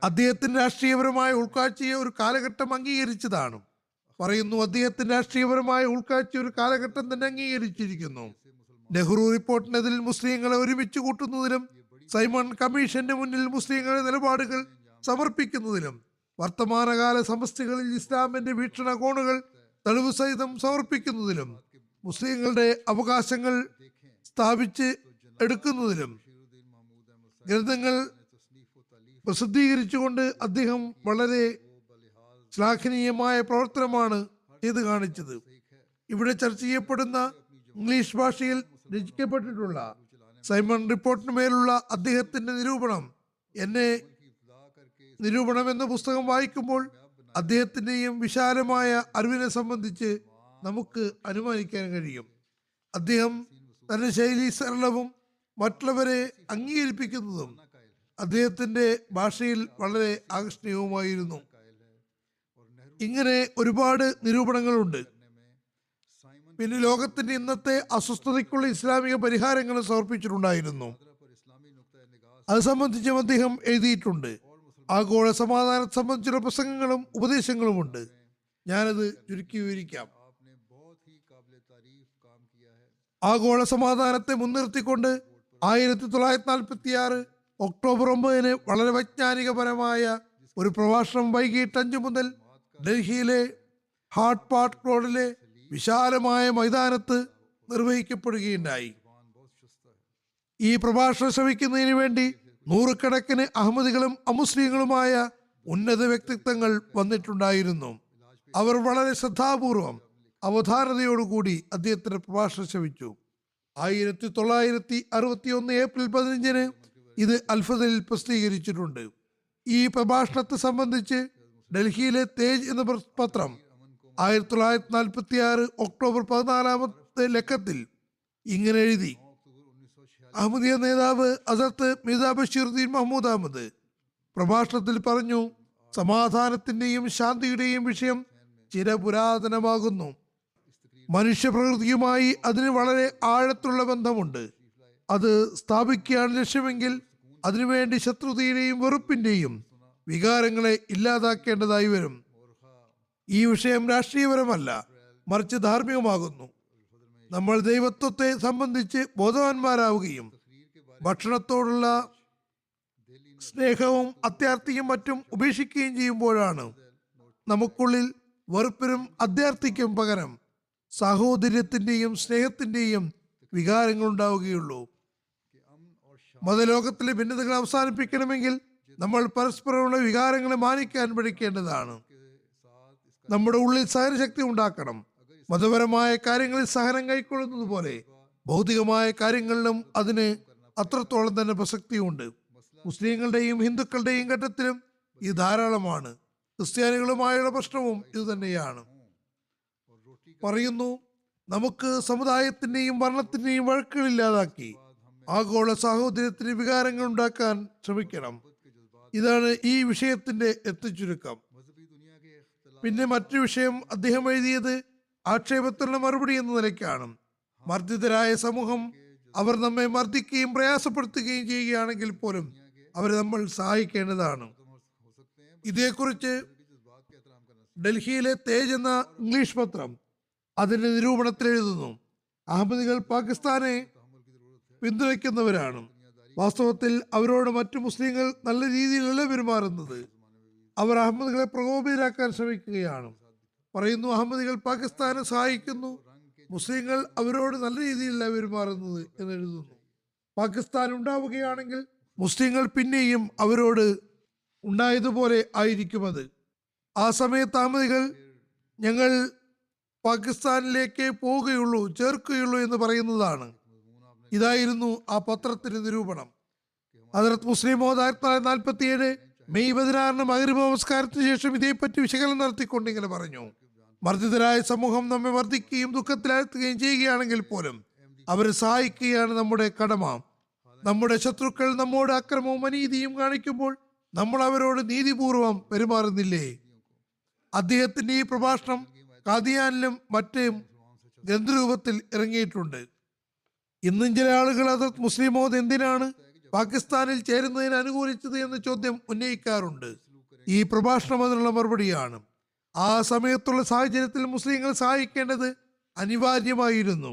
അദ്ദേഹത്തിന്റെ രാഷ്ട്രീയപരമായ ഉൾക്കാഴ്ചയെ ഒരു കാലഘട്ടം അംഗീകരിച്ചതാണ്. പറയുന്നു, അദ്ദേഹത്തിന്റെ രാഷ്ട്രീയപരമായ ഉൾക്കാഴ്ച ഒരു കാലഘട്ടം തന്നെ അംഗീകരിച്ചിരിക്കുന്നു. നെഹ്റു റിപ്പോർട്ടിനെതിൽ മുസ്ലിങ്ങളെ ഒരുമിച്ച് കൂട്ടുന്നതിലും സൈമൺ കമ്മീഷന്റെ മുന്നിൽ മുസ്ലിങ്ങളുടെ നിലപാടുകൾ സമർപ്പിക്കുന്നതിലും വർത്തമാനകാല സമസ്തകളിൽ ഇസ്ലാമിന്റെ വീക്ഷണകോണുകൾ തെളിവ് സഹിതം സമർപ്പിക്കുന്നതിലും മുസ്ലിങ്ങളുടെ അവകാശങ്ങൾ സ്ഥാപിച്ച് എടുക്കുന്നതിലും ഗ്രന്ഥങ്ങൾ പ്രസിദ്ധീകരിച്ചുകൊണ്ട് അദ്ദേഹം വളരെ ശ്ലാഘനീയമായ പ്രവർത്തനമാണ് ചെയ്തു കാണിച്ചത്. ഇവിടെ ചർച്ച ചെയ്യപ്പെടുന്ന ഇംഗ്ലീഷ് ഭാഷയിൽ രചിക്കപ്പെട്ടിട്ടുള്ള സൈമൺ റിപ്പോർട്ടിന് മേലുള്ള അദ്ദേഹത്തിന്റെ നിരൂപണം എന്ന പുസ്തകം വായിക്കുമ്പോൾ അദ്ദേഹത്തിന്റെയും വിശാലമായ അറിവിനെ സംബന്ധിച്ച് നമുക്ക് അനുമാനിക്കാൻ കഴിയും. അദ്ദേഹം തന്റെ ശൈലി സരളവും മറ്റുള്ളവരെ അംഗീകരിപ്പിക്കുന്നതും അദ്ദേഹത്തിന്റെ ഭാഷയിൽ വളരെ ആകർഷണീയവുമായിരുന്നു. ഇങ്ങനെ ഒരുപാട് നിരൂപണങ്ങളുണ്ട്. പിന്നെ ലോകത്തിന്റെ ഇന്നത്തെ അസ്വസ്ഥതയ്ക്കുള്ള ഇസ്ലാമിക പരിഹാരങ്ങൾ സമർപ്പിച്ചിട്ടുണ്ടായിരുന്നു. അത് സംബന്ധിച്ചും അദ്ദേഹം എഴുതിയിട്ടുണ്ട്. ആഗോള സമാധാനത്തെ സംബന്ധിച്ചുള്ള പ്രസംഗങ്ങളും ഉപദേശങ്ങളുമുണ്ട്. ഞാനത് ചുരുക്കി വിവരിക്കാം. ആഗോള സമാധാനത്തെ മുൻനിർത്തിക്കൊണ്ട് 1946 ഒക്ടോബർ 9 വളരെ വൈജ്ഞാനികപരമായ ഒരു പ്രഭാഷണം വൈകിട്ട് 5 മുതൽ ഡൽഹിയിലെ ഹാർട്ട് പാർക്ക് റോഡിലെ വിശാലമായ മൈതാനത്ത് നിർവഹിക്കപ്പെടുകയുണ്ടായി. ഈ പ്രഭാഷണം ശ്രവിക്കുന്നതിന് വേണ്ടി നൂറുകണക്കിന് അഹമ്മദികളും അമുസ്ലിങ്ങളുമായ ഉന്നത വ്യക്തിത്വങ്ങൾ വന്നിട്ടുണ്ടായിരുന്നു. അവർ വളരെ ശ്രദ്ധാപൂർവം അവധാനതയോടുകൂടി അദ്ദേഹത്തിന്റെ പ്രഭാഷണം ശ്രവിച്ചു. 1961 ഏപ്രിൽ 15 ഇത് അൽഫദലിൽ പ്രസിദ്ധീകരിച്ചിട്ടുണ്ട്. ഈ പ്രഭാഷണത്തെ സംബന്ധിച്ച് ഡൽഹിയിലെ തേജ് എന്ന പത്രം 1946 ഒക്ടോബർ 14 ലക്കത്തിൽ ഇങ്ങനെ എഴുതി: അഹമ്മദിയ നേതാവ് ഹസരത്ത് മിർസ ബഷീറുദ്ദീൻ മഹ്മൂദ് അഹമ്മദ് പ്രഭാഷണത്തിൽ പറഞ്ഞു, സമാധാനത്തിന്റെയും ശാന്തിയുടെയും വിഷയം ചിരപുരാതനമാകുന്നു. മനുഷ്യപ്രകൃതിയുമായി അതിന് വളരെ ആഴത്തുള്ള ബന്ധമുണ്ട്. അത് സ്ഥാപിക്കുകയാണ് ലക്ഷ്യമെങ്കിൽ അതിനുവേണ്ടി ശത്രുതയുടെയും വെറുപ്പിന്റെയും വികാരങ്ങളെ ഇല്ലാതാക്കേണ്ടതായി വരും. ഈ വിഷയം രാഷ്ട്രീയപരമല്ല, മറിച്ച് ധാർമ്മികമാകുന്നു. നമ്മൾ ദൈവത്വത്തെ സംബന്ധിച്ച് ബോധവാന്മാരാവുകയും ഭക്ഷണത്തോടുള്ള സ്നേഹവും അത്യാർത്തിയും മറ്റും ഉപേക്ഷിക്കുകയും ചെയ്യുമ്പോഴാണ് നമുക്കുള്ളിൽ വെറുപ്പിനും അത്യാർത്തിക്കും പകരം സാഹോദര്യത്തിന്റെയും സ്നേഹത്തിന്റെയും വികാരങ്ങൾ ഉണ്ടാവുകയുള്ളൂ. മതലോകത്തിലെ ഭിന്നതകൾ അവസാനിപ്പിക്കണമെങ്കിൽ നമ്മൾ പരസ്പരമുള്ള വികാരങ്ങളെ മാനിക്കാൻ പഠിക്കേണ്ടതാണ്. നമ്മുടെ ഉള്ളിൽ സഹനശക്തി ഉണ്ടാക്കണം. മതപരമായ കാര്യങ്ങളിൽ സഹനം കൈക്കൊള്ളുന്നത് പോലെ ഭൗതികമായ കാര്യങ്ങളിലും അതിന് അത്രത്തോളം തന്നെ പ്രസക്തിയുണ്ട്. മുസ്ലിങ്ങളുടെയും ഹിന്ദുക്കളുടെയും ഘട്ടത്തിലും ഇത് ധാരാളമാണ്. ക്രിസ്ത്യാനികളുമായുള്ള പ്രശ്നവും ഇത് തന്നെയാണ്. പറയുന്നു, നമുക്ക് സമുദായത്തിന്റെയും വർണ്ണത്തിന്റെയും വഴക്കുകൾ ഇല്ലാതാക്കി ആഗോള സാഹോദര്യത്തിന് വികാരങ്ങൾ ഉണ്ടാക്കാൻ ശ്രമിക്കണം. ഇതാണ് ഈ വിഷയത്തിന്റെ എത്തിച്ചുരുക്കം. പിന്നെ മറ്റൊരു വിഷയം അദ്ദേഹം എഴുതിയത് ആക്ഷേപത്തിനുള്ള മറുപടി എന്ന നിലയ്ക്കാണ്. മർദ്ദിതരായ സമൂഹം അവർ നമ്മെ മർദ്ദിക്കുകയും പ്രയാസപ്പെടുത്തുകയും ചെയ്യുകയാണെങ്കിൽ പോലും അവരെ നമ്മൾ സഹായിക്കേണ്ടതാണ്. ഇതേക്കുറിച്ച് ഡൽഹിയിലെ തേജ് എന്ന ഇംഗ്ലീഷ് പത്രം അതിന്റെ നിരൂപണത്തിൽ എഴുതുന്നു: അഹമ്മദികൾ പാകിസ്ഥാനെ പിന്തുണയ്ക്കുന്നവരാണ്. വാസ്തവത്തിൽ അവരോട് മറ്റു മുസ്ലിങ്ങൾ നല്ല രീതിയിലല്ല പെരുമാറുന്നത്. അവർ അഹമ്മദികളെ പ്രകോപിതരാക്കാൻ ശ്രമിക്കുകയാണ്. പറയുന്നു, അഹമ്മദികൾ പാകിസ്ഥാനെ സഹായിക്കുന്നു, മുസ്ലിങ്ങൾ അവരോട് നല്ല രീതിയിലല്ല പെരുമാറുന്നത് എന്ന് എഴുതുന്നു. പാകിസ്ഥാൻ ഉണ്ടാവുകയാണെങ്കിൽ മുസ്ലിങ്ങൾ പിന്നെയും അവരോട് ഉണ്ടായതുപോലെ ആയിരിക്കും അത്. ആ സമയത്ത് അഹമ്മദികൾ ഞങ്ങൾ പാകിസ്ഥാനിലേക്ക് പോവുകയുള്ളൂ, ചേർക്കുകയുള്ളൂ എന്ന് പറയുന്നതാണ്. ഇതായിരുന്നു ആ പത്രത്തിന്റെ നിരൂപണം. ഹദരത്ത് മുസ്ലിം മൗദ് 1947 മെയ് 16 മഗ്‌രിബ് നമസ്കാരത്തിന് ശേഷം ഇതേപ്പറ്റി വിശകലനം നടത്തിക്കൊണ്ട് ഇങ്ങനെ പറഞ്ഞു: മർദ്ദിതരായ സമൂഹം നമ്മെ മർദ്ദിക്കുകയും ദുഃഖത്തിലാഴ്ത്തുകയും ചെയ്യുകയാണെങ്കിൽ പോലും അവരെ സഹായിക്കുകയാണ് നമ്മുടെ കടമ. നമ്മുടെ ശത്രുക്കൾ നമ്മോട് അക്രമവും അനീതിയും കാണിക്കുമ്പോൾ നമ്മൾ അവരോട് നീതിപൂർവം പെരുമാറുന്നില്ലേ? അദ്ദേഹത്തിന്റെ ഈ പ്രഭാഷണം ഖാദിയാനിലും മറ്റും ഗ്രന്ഥരൂപത്തിൽ ഇറങ്ങിയിട്ടുണ്ട്. ഇന്നും ചില ആളുകൾ ഹദരത്ത് മുസ്ലിം മൗദ് എന്തിനാണ് പാകിസ്ഥാനിൽ ചേരുന്നതിന് അനുകൂലിച്ചത് എന്ന ചോദ്യം ഉന്നയിക്കാറുണ്ട്. ഈ പ്രഭാഷണം അതിനുള്ള മറുപടിയാണ്. ആ സമയത്തുള്ള സാഹചര്യത്തിൽ മുസ്ലിങ്ങൾ സഹായിക്കേണ്ടത് അനിവാര്യമായിരുന്നു.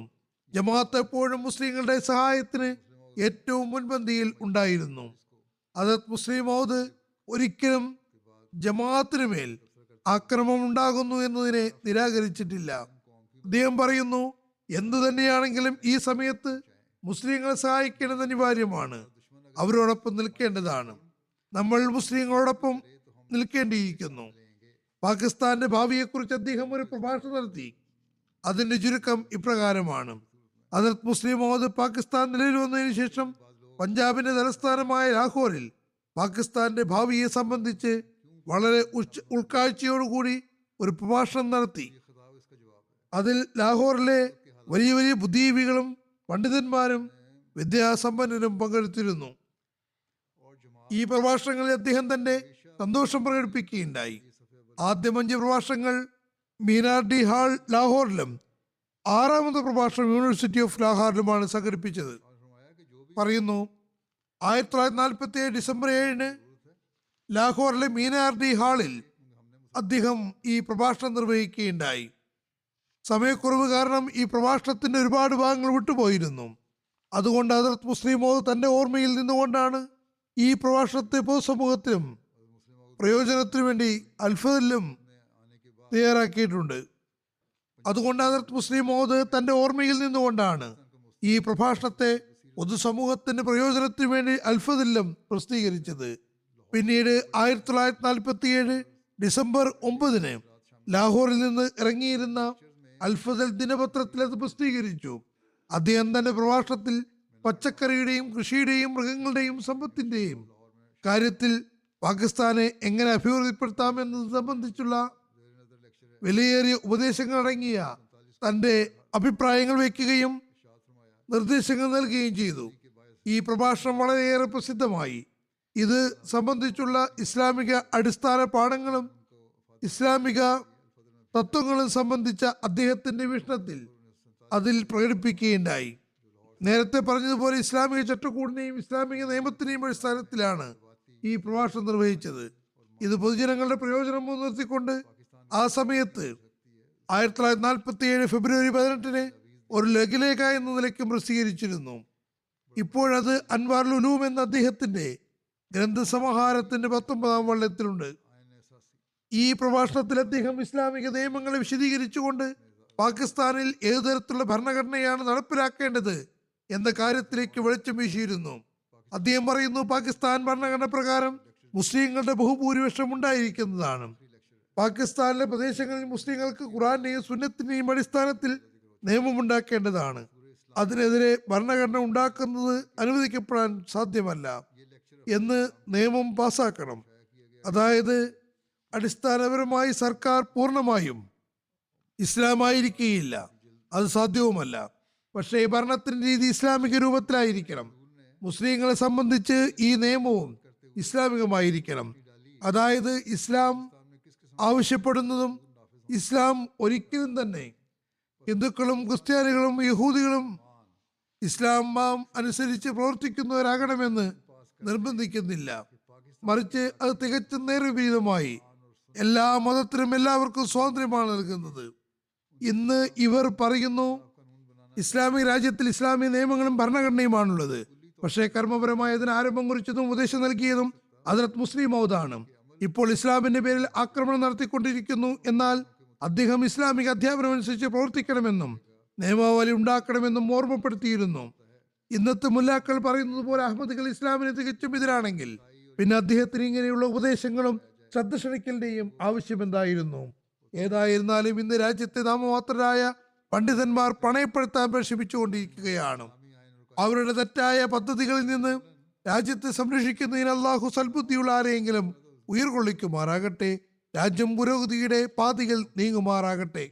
ജമാഅത്ത് എപ്പോഴും മുസ്ലിങ്ങളുടെ സഹായത്തിന് ഏറ്റവും മുൻപന്തിയിൽ ഉണ്ടായിരുന്നു. ഹദരത്ത് മുസ്ലിം മൗദ് ഒരിക്കലും ജമാഅത്തിന് മേൽ ആക്രമണം ഉണ്ടാകുന്നു എന്നതിനെ നിരാകരിച്ചിട്ടില്ല. അദ്ദേഹം പറയുന്നു, എന്തു തന്നെയാണെങ്കിലും ഈ സമയത്ത് മുസ്ലിങ്ങളെ സഹായിക്കേണ്ടത് അനിവാര്യമാണ്, അവരോടൊപ്പം നിൽക്കേണ്ടതാണ്. നമ്മൾ മുസ്ലിങ്ങളോടൊപ്പം നിൽക്കേണ്ടിയിരിക്കുന്നു. പാകിസ്ഥാന്റെ ഭാവിയെക്കുറിച്ച് അദ്ദേഹം ഒരു പ്രഭാഷണം നടത്തി. അതിന്റെ ചുരുക്കം ഇപ്രകാരമാണ്: ഹദരത്ത് മുസ്ലിം മൗദ് പാകിസ്ഥാൻ നിലവിൽ വന്നതിന് ശേഷം പഞ്ചാബിന്റെ തലസ്ഥാനമായ ലാഹോറിൽ പാകിസ്ഥാന്റെ ഭാവിയെ സംബന്ധിച്ച് വളരെ ഉൾക്കാഴ്ചയോടുകൂടി ഒരു പ്രഭാഷണം നടത്തി. അതിൽ ലാഹോറിലെ വലിയ വലിയ ബുദ്ധിജീവികളും പണ്ഡിതന്മാരും വിദ്യാസമ്പന്നരും പങ്കെടുത്തിരുന്നു. ഈ പ്രഭാഷണങ്ങളിൽ അദ്ദേഹം തന്റെ സന്തോഷം പ്രകടിപ്പിക്കുകയുണ്ടായി. ആദ്യം 5 പ്രഭാഷണങ്ങൾ മീനാർഡി ഹാൾ ലാഹോറിലും 6ാമത്തെ പ്രഭാഷണം യൂണിവേഴ്സിറ്റി ഓഫ് ലാഹോറിലുമാണ് സംഘടിപ്പിച്ചത്. പറയുന്നു, 1947 ഡിസംബർ 7 ലാഹോറിലെ മീനാർഡി ഹാളിൽ അദ്ദേഹം ഈ പ്രഭാഷണം നിർവഹിക്കുകയുണ്ടായി. സമയക്കുറവ് കാരണം ഈ പ്രഭാഷണത്തിന്റെ ഒരുപാട് ഭാഗങ്ങൾ വിട്ടുപോയിരുന്നു. അതുകൊണ്ട് ഹദരത്ത് മുസ്ലിം മൗദ് തന്റെ ഓർമ്മയിൽ നിന്നുകൊണ്ടാണ് ഈ പ്രഭാഷണത്തെ പൊതുസമൂഹത്തിലും പ്രയോജനത്തിനു വേണ്ടി അൽഫദിലും തയ്യാറാക്കിയിട്ടുണ്ട്. അതുകൊണ്ട് ഹദരത്ത് മുസ്ലിം മൗദ് തന്റെ ഓർമ്മയിൽ നിന്നുകൊണ്ടാണ് ഈ പ്രഭാഷണത്തെ പൊതുസമൂഹത്തിന്റെ പ്രയോജനത്തിനു വേണ്ടി അൽഫദിലും പ്രസിദ്ധീകരിച്ചത്. പിന്നീട് 1947 ഡിസംബർ 9 ലാഹോറിൽ നിന്ന് ഇറങ്ങിയിരുന്ന അൽഫദൽ ദിനപത്രത്തിൽ അത് പ്രസിദ്ധീകരിച്ചു. അദ്ദേഹം തന്റെ പ്രഭാഷണത്തിൽ പച്ചക്കറിയുടെയും കൃഷിയുടെയും മൃഗങ്ങളുടെയും സമ്പത്തിന്റെയും കാര്യത്തിൽ പാകിസ്ഥാനെ എങ്ങനെ അഭിവൃദ്ധിപ്പെടുത്താമെന്നത് സംബന്ധിച്ചുള്ള വിലയേറിയ ഉപദേശങ്ങൾ അടങ്ങിയ തന്റെ അഭിപ്രായങ്ങൾ വയ്ക്കുകയും നിർദ്ദേശങ്ങൾ നൽകുകയും ചെയ്തു. ഈ പ്രഭാഷണം വളരെയേറെ പ്രസിദ്ധമായി. ഇത് സംബന്ധിച്ചുള്ള ഇസ്ലാമിക അടിസ്ഥാന പാഠങ്ങളും ഇസ്ലാമിക തത്വങ്ങളും സംബന്ധിച്ച അദ്ദേഹത്തിന്റെ വീക്ഷണത്തിൽ അതിൽ പ്രകടിപ്പിക്കുകയുണ്ടായി. നേരത്തെ പറഞ്ഞതുപോലെ ഇസ്ലാമിക ചട്ടക്കൂടിനെയും ഇസ്ലാമിക നിയമത്തിനെയും അടിസ്ഥാനത്തിലാണ് ഈ പ്രഭാഷണം നിർവഹിച്ചത്. ഇത് പൊതുജനങ്ങളുടെ പ്രയോജനം മുൻനിർത്തിക്കൊണ്ട് ആ സമയത്ത് 1947 ഫെബ്രുവരി 18 ഒരു ലഘുലേഖ എന്ന നിലയ്ക്കും പ്രസിദ്ധീകരിച്ചിരുന്നു. ഇപ്പോഴത് അൻവാറുൽ ഉലൂം എന്ന അദ്ദേഹത്തിന്റെ ഗ്രന്ഥസമാഹാരത്തിന്റെ 19ാം വള്ളത്തിലുണ്ട്. ഈ പ്രഭാഷണത്തിൽ അദ്ദേഹം ഇസ്ലാമിക നിയമങ്ങളെ വിശദീകരിച്ചുകൊണ്ട് പാകിസ്ഥാനിൽ ഏതു തരത്തിലുള്ള ഭരണഘടനയാണ് നടപ്പിലാക്കേണ്ടത് എന്ന കാര്യത്തിലേക്ക് വെളിച്ചം വീശിയിരുന്നു. അദ്ദേഹം പറയുന്നു, പാകിസ്ഥാൻ ഭരണഘടന പ്രകാരം മുസ്ലിങ്ങളുടെ ബഹുഭൂരിപക്ഷം ഉണ്ടായിരിക്കുന്നതാണ്. പാകിസ്ഥാനിലെ പ്രദേശങ്ങളിൽ മുസ്ലിങ്ങൾക്ക് ഖുറാന്റെയും സുന്നത്തിന്റെയും അടിസ്ഥാനത്തിൽ നിയമമുണ്ടാക്കേണ്ടതാണ്. അതിനെതിരെ ഭരണഘടന ഉണ്ടാക്കുന്നത് അനുവദിക്കപ്പെടാൻ സാധ്യമല്ല എന്ന് നിയമം പാസാക്കണം. അതായത് അടിസ്ഥാനപരമായി സർക്കാർ പൂർണ്ണമായും ഇസ്ലാമായിരിക്കുകയില്ല, അത് സാധ്യവുമല്ല. പക്ഷേ ഭരണത്തിന്റെ രീതി ഇസ്ലാമിക രൂപത്തിലായിരിക്കണം. മുസ്ലിങ്ങളെ സംബന്ധിച്ച് ഈ നിയമവും ഇസ്ലാമികമായിരിക്കണം. അതായത് ഇസ്ലാം ആവശ്യപ്പെടുന്നതും ഇസ്ലാം ഒരിക്കലും തന്നെ ഹിന്ദുക്കളും ക്രിസ്ത്യാനികളും യഹൂദികളും ഇസ്ലാം അനുസരിച്ച് പ്രവർത്തിക്കുന്നവരാകണമെന്ന് നിർബന്ധിക്കുന്നില്ല. മറിച്ച് അത് തികച്ചും നേർവിപരീതമായി എല്ലാ മതത്തിനും എല്ലാവർക്കും സ്വാതന്ത്ര്യമാണ് നൽകുന്നത്. ഇന്ന് ഇവർ പറയുന്നു ഇസ്ലാമിക രാജ്യത്തിൽ ഇസ്ലാമിക നിയമങ്ങളും ഭരണഘടനയുമാണുള്ളത്. പക്ഷേ കർമ്മപരമായി അതിന് ആരംഭം കുറിച്ചതും ഉപദേശം നൽകിയതും ഹദരത്ത് മുസ്ലിം മൗദാണ്. ഇപ്പോൾ ഇസ്ലാമിന്റെ പേരിൽ ആക്രമണം നടത്തിക്കൊണ്ടിരിക്കുന്നു. എന്നാൽ അദ്ദേഹം ഇസ്ലാമിക അധ്യാപനം അനുസരിച്ച് പ്രവർത്തിക്കണമെന്നും നിയമാവലി ഉണ്ടാക്കണമെന്നും ഓർമ്മപ്പെടുത്തിയിരുന്നു. ഇന്നത്തെ മുല്ലാക്കൾ പറയുന്നത് പോലെ അഹമ്മദികൾ ഇസ്ലാമിന് തികച്ചും എതിരാണെങ്കിൽ പിന്നെ അദ്ദേഹത്തിന് ഇങ്ങനെയുള്ള ഉപദേശങ്ങളും ശ്രദ്ധ ക്ഷണിക്കലിന്റെയും ആവശ്യം എന്തായിരുന്നു? ഏതായിരുന്നാലും ഇന്ന് രാജ്യത്തെ നാമമാത്രരായ പണ്ഡിതന്മാർ പണയപ്പെടുത്താൻ പരിശ്രമിച്ചുകൊണ്ടിരിക്കുകയാണ്. അവരുടെ തെറ്റായ പദ്ധതികളിൽ നിന്ന് രാജ്യത്തെ സംരക്ഷിക്കുന്നതിന് അള്ളാഹു സൽബുദ്ധിയുള്ള ആരെയെങ്കിലും ഉയർകൊള്ളിക്കുമാറാകട്ടെ. രാജ്യം പുരോഗതിയുടെ പാതയിൽ നീങ്ങുമാറാകട്ടെ.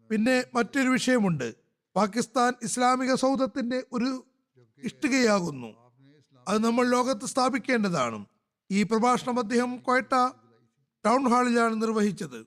പിന്നെ മറ്റൊരു വിഷയമുണ്ട്. പാകിസ്ഥാൻ ഇസ്ലാമിക സൗധത്തിന്റെ ഒരു ഇഷ്ടികയാകുന്നു. അത് നമ്മൾ ലോകത്ത് സ്ഥാപിക്കേണ്ടതാണ്. ഈ പ്രഭാഷണം അദ്ദേഹം ക്വട്ട ടൗൺ ഹാളിലാണ് നിർവഹിച്ചത്.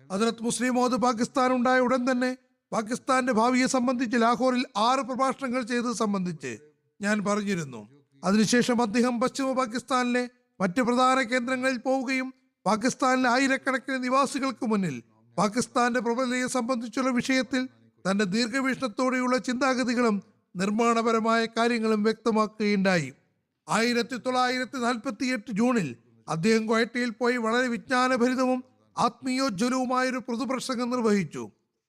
ഹദ്റത്ത് മുസ്ലിം മൗദ് പാകിസ്ഥാൻ ഉണ്ടായ ഉടൻ തന്നെ പാകിസ്ഥാന്റെ ഭാവിയെ സംബന്ധിച്ച് ലാഹോറിൽ 6 പ്രഭാഷണങ്ങൾ ചെയ്തത് സംബന്ധിച്ച് ഞാൻ പറഞ്ഞിരുന്നു. അതിനുശേഷം അദ്ദേഹം പശ്ചിമ പാകിസ്ഥാനിലെ മറ്റ് പ്രധാന കേന്ദ്രങ്ങളിൽ പോവുകയും പാകിസ്ഥാനിലെ ആയിരക്കണക്കിന് നിവാസികൾക്ക് മുന്നിൽ പാകിസ്ഥാന്റെ പ്രബലതയെ സംബന്ധിച്ചുള്ള വിഷയത്തിൽ തന്റെ ദീർഘവീക്ഷണത്തോടെയുള്ള ചിന്താഗതികളും നിർമ്മാണപരമായ കാര്യങ്ങളും വ്യക്തമാക്കുകയുണ്ടായി. 1948 ജൂണിൽ അദ്ദേഹം ക്വട്ടയിൽ പോയി വളരെ വിജ്ഞാനഭരിതവും ആത്മീയോജ്വലവുമായൊരു പൊതുപ്രസംഗം നിർവഹിച്ചു.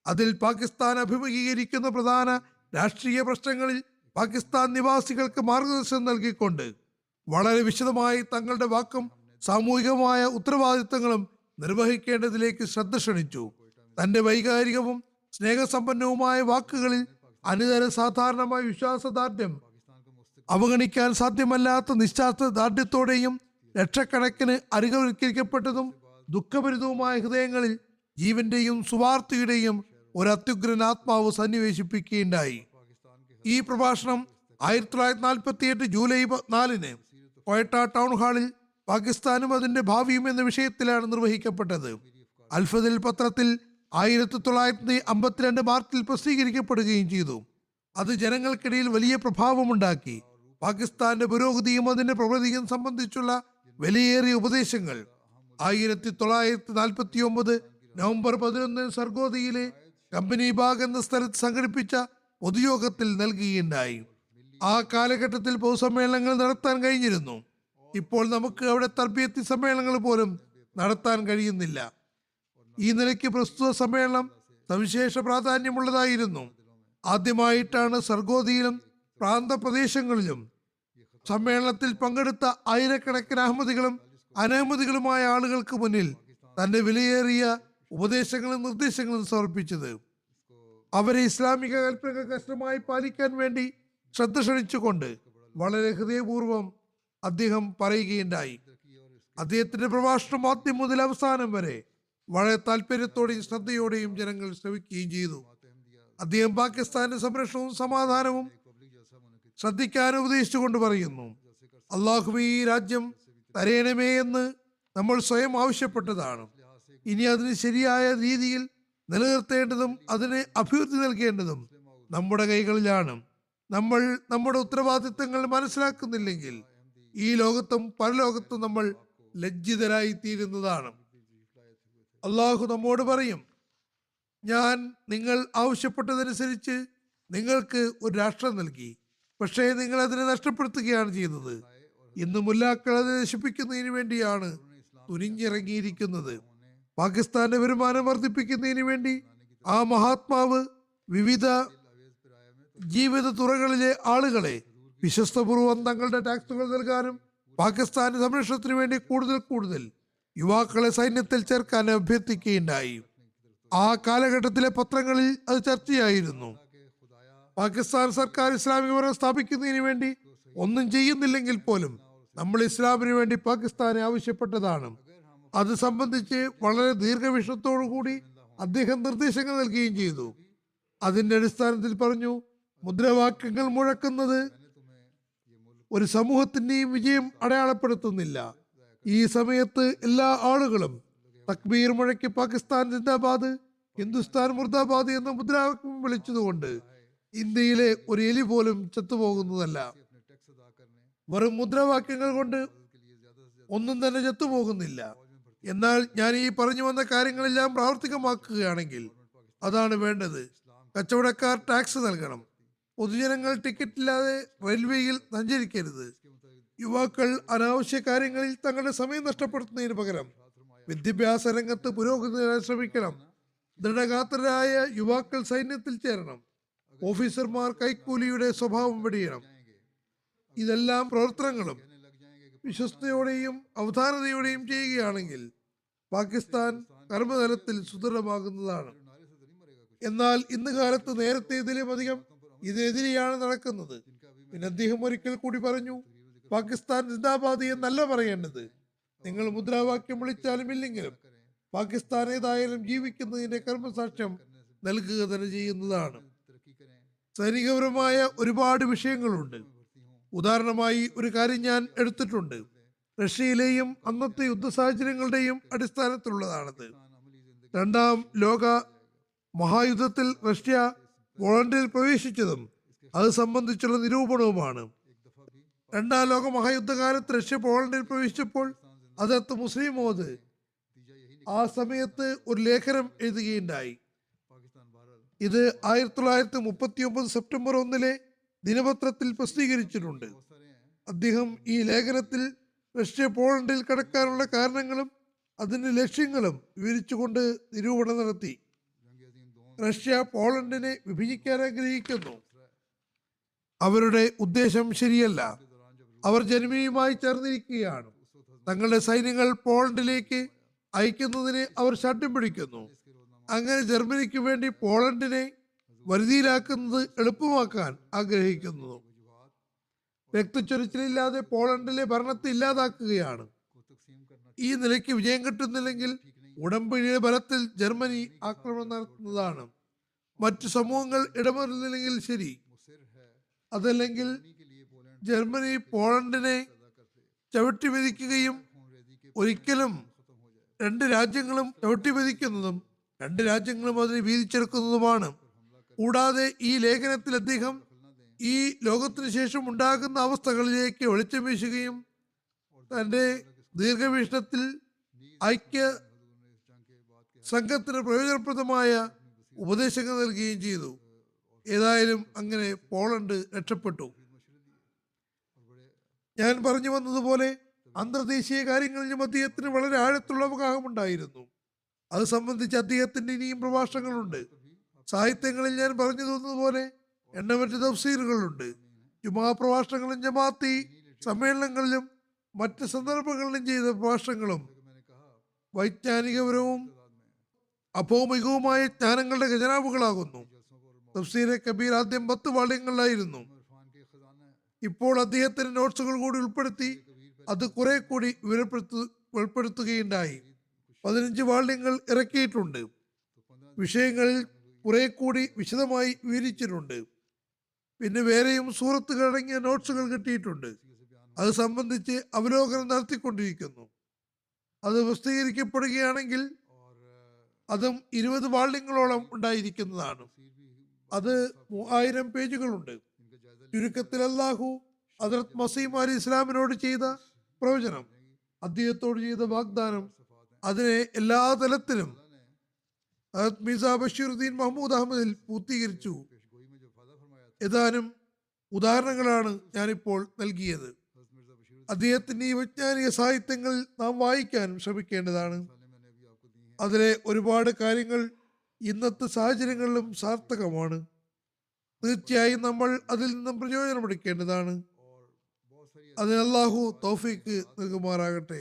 അതിൽ പാകിസ്ഥാൻ അഭിമുഖീകരിക്കുന്ന പ്രധാന രാഷ്ട്രീയ പ്രശ്നങ്ങളിൽ പാകിസ്ഥാൻ നിവാസികൾക്ക് മാർഗദർശനം നൽകിക്കൊണ്ട് വളരെ വിശദമായി തങ്ങളുടെ വാക്കും സാമൂഹികമായ ഉത്തരവാദിത്തങ്ങളും നിർവഹിക്കേണ്ടതിലേക്ക് ശ്രദ്ധ ക്ഷണിച്ചു. തന്റെ വൈകാരികവും സ്നേഹസമ്പന്നവുമായ വാക്കുകളിൽ അനുതര സാധാരണമായ വിശ്വാസദാർഢ്യം, അവഗണിക്കാൻ സാധ്യമല്ലാത്ത നിശ്ചാർത്ഥദാർഢ്യത്തോടെയും ലക്ഷക്കണക്കിന് അരികവൽക്കരിക്കപ്പെട്ടതും ദുഃഖഭരിതവുമായ ഹൃദയങ്ങളിൽ ജീവന്റെയും സുവാർത്തയുടെയും ഒരു അത്യുഗ്രൻ ആത്മാവ് സന്നിവേശിപ്പിക്കുകയുണ്ടായി. ഈ പ്രഭാഷണം 1948 ജൂലൈ 4 ക്വട്ട ടൗൺ ഹാളിൽ പാകിസ്ഥാനും അതിന്റെ ഭാവിയും എന്ന വിഷയത്തിലാണ് നിർവഹിക്കപ്പെട്ടത്. അൽഫദിൽ പത്രത്തിൽ 1952 മാർച്ചിൽ പ്രസിദ്ധീകരിക്കപ്പെടുകയും ചെയ്തു. അത് ജനങ്ങൾക്കിടയിൽ വലിയ പ്രഭാവമുണ്ടാക്കി. പാകിസ്ഥാന്റെ പുരോഗതിയും അതിന്റെ പ്രവൃത്തിയും സംബന്ധിച്ചുള്ള വിലയേറിയ ഉപദേശങ്ങൾ 1949 നവംബർ 11 സർഗോദയിലെ കമ്പനി ബാഗ് എന്ന സ്ഥലത്ത് സംഘടിപ്പിച്ച പൊതുയോഗത്തിൽ നൽകുകയുണ്ടായി. ആ കാലഘട്ടത്തിൽ പൊതുസമ്മേളനങ്ങൾ നടത്താൻ കഴിഞ്ഞിരുന്നു. ഇപ്പോൾ നമുക്ക് അവിടെ തർബിയത്തി സമ്മേളനങ്ങൾ പോലും നടത്താൻ കഴിയുന്നില്ല. ഈ നിലയ്ക്ക് പ്രസ്തുത സമ്മേളനം സവിശേഷ പ്രാധാന്യമുള്ളതായിരുന്നു. ആദ്യമായിട്ടാണ് സർഗോദിയിലും പ്രാന്തപ്രദേശങ്ങളിലും സമ്മേളനത്തിൽ പങ്കെടുത്ത ആയിരക്കണക്കിന് അഹമ്മദികളും അനഹമ്മദികളുമായ ആളുകൾക്ക് മുന്നിൽ തന്റെ വിലയേറിയ ഉപദേശങ്ങളും നിർദ്ദേശങ്ങളും സമർപ്പിച്ചത്. അവരെ ഇസ്ലാമിക കൽപ്പനകൾ കർശനമായി പാലിക്കാൻ വേണ്ടി ശ്രദ്ധ ക്ഷണിച്ചുകൊണ്ട് വളരെ ഹൃദയപൂർവ്വം അദ്ദേഹം പറയുകയുണ്ടായി. അദ്ദേഹത്തിന്റെ പ്രഭാഷണം ആദ്യം മുതൽ അവസാനം വരെ വളരെ താല്പര്യത്തോടെയും ശ്രദ്ധയോടെയും ജനങ്ങൾ ശ്രവിക്കുകയും ചെയ്തു. അദ്ദേഹം പാകിസ്ഥാന്റെ സംരക്ഷണവും സമാധാനവും ശ്രദ്ധിക്കാൻ ഉപദേശിച്ചുകൊണ്ട് പറയുന്നു, അള്ളാഹുവേ, ഈ രാജ്യം തരയണമേ എന്ന് നമ്മൾ സ്വയം ആവശ്യപ്പെട്ടതാണ്. ഇനി അതിന് ശരിയായ രീതിയിൽ നിലനിർത്തേണ്ടതും അതിന് അഭിവൃദ്ധി നൽകേണ്ടതും നമ്മുടെ കൈകളിലാണ്. നമ്മൾ നമ്മുടെ ഉത്തരവാദിത്തങ്ങൾ മനസ്സിലാക്കുന്നില്ലെങ്കിൽ ഈ ലോകത്തും പരലോകത്തും നമ്മൾ ലജ്ജിതരായി തീരുന്നതാണ്. അള്ളാഹു നമ്മോട് പറയും, ഞാൻ നിങ്ങൾ ആവശ്യപ്പെട്ടതനുസരിച്ച് നിങ്ങൾക്ക് ഒരു രാഷ്ട്രം നൽകി, പക്ഷേ നിങ്ങൾ അതിനെ നഷ്ടപ്പെടുത്തുകയാണ് ചെയ്തത്. ഇന്ന് മുല്ലാക്കൾ അതിനെ നശിപ്പിക്കുന്നതിന് വേണ്ടിയാണ് തുനിഞ്ഞിറങ്ങിയിരിക്കുന്നത്. പാകിസ്ഥാന്റെ വരുമാനം വർദ്ധിപ്പിക്കുന്നതിന് വേണ്ടി ആ മഹാത്മാവ് വിവിധ ജീവിത തുറകളിലെ ആളുകളെ വിശ്വസ്തപൂർവ്വം തങ്ങളുടെ ടാക്സുകൾ നൽകാനും പാകിസ്ഥാന്റെ സംരക്ഷണത്തിന് വേണ്ടി കൂടുതൽ യുവാക്കളെ സൈന്യത്തിൽ ചേർക്കാൻ അഭ്യർത്ഥിക്കുകയുണ്ടായി. ആ കാലഘട്ടത്തിലെ പത്രങ്ങളിൽ അത് ചർച്ചയായിരുന്നു. പാകിസ്ഥാൻ സർക്കാർ ഇസ്ലാമിക ഭരണം സ്ഥാപിക്കുന്നതിന് വേണ്ടി ഒന്നും ചെയ്യുന്നില്ലെങ്കിൽ പോലും നമ്മൾ ഇസ്ലാമിന് വേണ്ടി പാകിസ്ഥാനെ ആവശ്യപ്പെട്ടതാണ്. അത് സംബന്ധിച്ച് വളരെ ദീർഘവീക്ഷണത്തോടു കൂടി അദ്ദേഹം നിർദ്ദേശങ്ങൾ നൽകുകയും ചെയ്തു. അതിന്റെ അടിസ്ഥാനത്തിൽ പറഞ്ഞു, മുദ്രാവാക്യങ്ങൾ മുഴക്കുന്നത് ഒരു സമൂഹത്തിന്റെയും വിജയം അടയാളപ്പെടുത്തുന്നില്ല. ഈ സമയത്ത് എല്ലാ ആളുകളും തക്ബീർ മുഴക്കി പാകിസ്ഥാൻ സിന്ദാബാദ്, ഹിന്ദുസ്ഥാൻ മുർദാബാദ് എന്ന മുദ്രാവാക്യം വിളിച്ചതുകൊണ്ട് ഇന്ത്യയിലെ ഒരു എലി പോലും ചത്തുപോകുന്നതല്ല. വെറും മുദ്രാവാക്യങ്ങൾ കൊണ്ട് ഒന്നും തന്നെ ചത്തുപോകുന്നില്ല. എന്നാൽ ഞാൻ ഈ പറഞ്ഞു വന്ന കാര്യങ്ങളെല്ലാം പ്രാവർത്തികമാക്കുകയാണെങ്കിൽ അതാണ് വേണ്ടത്. കച്ചവടക്കാർ ടാക്സ് നൽകണം. പൊതുജനങ്ങൾ ടിക്കറ്റില്ലാതെ റെയിൽവേയിൽ സഞ്ചരിക്കരുത്. യുവാക്കൾ അനാവശ്യ കാര്യങ്ങളിൽ തങ്ങളുടെ സമയം നഷ്ടപ്പെടുത്തുന്നതിന് പകരം വിദ്യാഭ്യാസ രംഗത്ത് പുരോഗതി നേടാൻ ശ്രമിക്കണം. ദൃഢഗാത്രരായ യുവാക്കൾ സൈന്യത്തിൽ ചേരണം. ഓഫീസർമാർ കൈക്കൂലിയുടെ സ്വഭാവം വെടിയണം. ഇതെല്ലാം പ്രവർത്തനങ്ങളും വിശ്വസ്തയോടെയും അവധാനതയോടെയും ചെയ്യുകയാണെങ്കിൽ പാകിസ്ഥാൻ കർമ്മതലത്തിൽ സുദൃഢമാകുന്നതാണ്. എന്നാൽ ഇന്ന് കാലത്ത് നേരത്തേതിലും അധികം ഇതിനെതിരെയാണ് നടക്കുന്നത്. പിന്നെ അദ്ദേഹം ഒരിക്കൽ കൂടി പറഞ്ഞു, പാകിസ്ഥാൻ സിന്ദാബാദ് എന്നല്ല പറയേണ്ടത്. നിങ്ങൾ മുദ്രാവാക്യം വിളിച്ചാലും ഇല്ലെങ്കിലും പാകിസ്ഥാൻ ഏതായാലും ജീവിക്കുന്നതിന്റെ കർമ്മസാക്ഷ്യം നൽകുക തന്നെ ചെയ്യുന്നതാണ്. സൈനികപരമായ ഒരുപാട് വിഷയങ്ങളുണ്ട്. ഉദാഹരണമായി ഒരു കാര്യം ഞാൻ എടുത്തിട്ടുണ്ട്. റഷ്യയിലെയും അന്നത്തെ യുദ്ധ സാഹചര്യങ്ങളുടെയും അടിസ്ഥാനത്തിലുള്ളതാണത്. രണ്ടാം ലോക മഹായുദ്ധത്തിൽ റഷ്യ പോളണ്ടിൽ പ്രവേശിച്ചതും അത് സംബന്ധിച്ചുള്ള നിരൂപണവുമാണ്. രണ്ടാം ലോക മഹായുദ്ധകാലത്ത് റഷ്യ പോളണ്ടിൽ പ്രവേശിച്ചപ്പോൾ അതിർത്ത് മുസ്ലിം മോദ് ആ സമയത്ത് ഒരു ലേഖനം എഴുതുകയുണ്ടായി. ഇത് 1939 സെപ്റ്റംബർ 1 ദിനപത്രത്തിൽ പ്രസിദ്ധീകരിച്ചിട്ടുണ്ട്. അദ്ദേഹം ഈ ലേഖനത്തിൽ റഷ്യ പോളണ്ടിൽ കടക്കാനുള്ള കാരണങ്ങളും അതിന്റെ ലക്ഷ്യങ്ങളും വിവരിച്ചുകൊണ്ട് നിരൂപണം നടത്തി. റഷ്യ പോളണ്ടിനെ വിഭജിക്കാൻ ആഗ്രഹിക്കുന്നു. അവരുടെ ഉദ്ദേശം ശരിയല്ല. അവർ ജർമ്മനിയുമായി ചേർന്നിരിക്കുകയാണ്. തങ്ങളുടെ സൈന്യങ്ങൾ പോളണ്ടിലേക്ക് അയക്കുന്നതിന് അവർ ശഠ്യം പിടിക്കുന്നു. അങ്ങനെ ജർമ്മനിക്ക് വേണ്ടി പോളണ്ടിനെ വരുതിയിലാക്കുന്നത് എളുപ്പമാക്കാൻ ആഗ്രഹിക്കുന്നു. രക്തച്ചൊരിച്ചിലില്ലാതെ പോളണ്ടിലെ ഭരണത്തെ ഇല്ലാതാക്കുകയാണ്. ഈ നിലയ്ക്ക് വിജയം കിട്ടുന്നില്ലെങ്കിൽ ഉടമ്പടിയുടെ ബലത്തിൽ ജർമ്മനി ആക്രമണം നടത്തുന്നതാണ്. മറ്റു സമൂഹങ്ങൾ ഇടപെടുന്നില്ലെങ്കിൽ ശരി, അതല്ലെങ്കിൽ ജർമ്മനി പോളണ്ടിനെ ചവിട്ടി മെതിക്കുകയും ഒരിക്കലും രണ്ട് രാജ്യങ്ങളും ചവിട്ടി മെതിക്കുന്നതും രണ്ട് രാജ്യങ്ങളും അതിനെ വീതിച്ചെടുക്കുന്നതുമാണ്. കൂടാതെ ഈ ലേഖനത്തിൽ അദ്ദേഹം ഈ ലോകത്തിന് ശേഷം ഉണ്ടാകുന്ന അവസ്ഥകളിലേക്ക് വെളിച്ചം വീശുകയും തന്റെ ദീർഘവീക്ഷണത്തിൽ ഐക്യ സംഘത്തിന് പ്രയോജനപ്രദമായ ഉപദേശങ്ങൾ നൽകുകയും ചെയ്തു. ഏതായാലും അങ്ങനെ പോളണ്ട് രക്ഷപ്പെട്ടു. ഞാൻ പറഞ്ഞു വന്നതുപോലെ അന്തർദേശീയ കാര്യങ്ങളിലും അദ്ദേഹത്തിന് വളരെ ആഴത്തുള്ള അവഗാഹമുണ്ടായിരുന്നു. അത് സംബന്ധിച്ച് അദ്ദേഹത്തിന്റെ ഇനിയും പ്രഭാഷണങ്ങളുണ്ട്. സാഹിത്യങ്ങളിൽ ഞാൻ പറഞ്ഞു തന്നതുപോലെ എണ്ണമറ്റ തഫ്സീറുകളുണ്ട്. ജുമാ പ്രഭാഷണങ്ങളും ജമാഅത്തി സമ്മേളനങ്ങളിലും മറ്റ് സന്ദർഭങ്ങളിലും ചെയ്ത പ്രഭാഷണങ്ങളും വൈജ്ഞാനികപരവും അഭൗമികവുമായ ജ്ഞാനങ്ങളുടെ ഖജനാവുകളാകുന്നു. തഫ്സീറെ കബീർ ആദ്യം 10 വാള്യങ്ങളിലായിരുന്നു. ഇപ്പോൾ അദ്ദേഹത്തിന്റെ നോട്ട്സുകൾ കൂടി ഉൾപ്പെടുത്തി അത് കുറെ കൂടി വെളിപ്പെടുത്തുകയുണ്ടായി. 15 വാള്യങ്ങൾ ഇറക്കിയിട്ടുണ്ട്. വിഷയങ്ങളിൽ കുറെ കൂടി വിശദമായി വിവരിച്ചിട്ടുണ്ട്. പിന്നെ വേറെയും സൂറത്തുകൾ അടങ്ങിയ നോട്ട്സുകൾ കിട്ടിയിട്ടുണ്ട്. അത് സംബന്ധിച്ച് അവലോകനം നടത്തിക്കൊണ്ടിരിക്കുന്നു. അത് പ്രസിദ്ധീകരിക്കപ്പെടുകയാണെങ്കിൽ അതും 20 വാള്യങ്ങളോളം ഉണ്ടായിരിക്കുന്നതാണ്. അത് 3000 പേജുകളുണ്ട്. ചുരുക്കത്തിൽ അല്ലാഹു ഹദ്റത്ത് മസീഹ് അലി ഇസ്ലാമിനോട് ചെയ്ത പ്രവചനം, അദ്ദേഹത്തോട് ചെയ്ത വാഗ്ദാനം, അതിനെ എല്ലാ തലത്തിലും ഹദ്റത്ത് മിർസ ബഷീറുദ്ദീൻ മഹ്മൂദ് അഹമ്മദിൽ പൂർത്തീകരിച്ചു. ഏതാനും ഉദാഹരണങ്ങളാണ് ഞാനിപ്പോൾ നൽകിയത്. അദ്ദേഹത്തിന്റെ ഈ വൈജ്ഞാനിക സാഹിത്യങ്ങൾ നാം വായിക്കാനും ശ്രമിക്കേണ്ടതാണ്. അതിലെ ഒരുപാട് കാര്യങ്ങൾ ഇന്നത്തെ സാഹചര്യങ്ങളിലും സാർത്ഥകമാണ്. തീർച്ചയായും നമ്മൾ അതിൽ നിന്നും പ്രയോജനമെടുക്കേണ്ടതാണ്. അതിന് അല്ലാഹു തൗഫീക്ക് നൽകുമാറാകട്ടെ.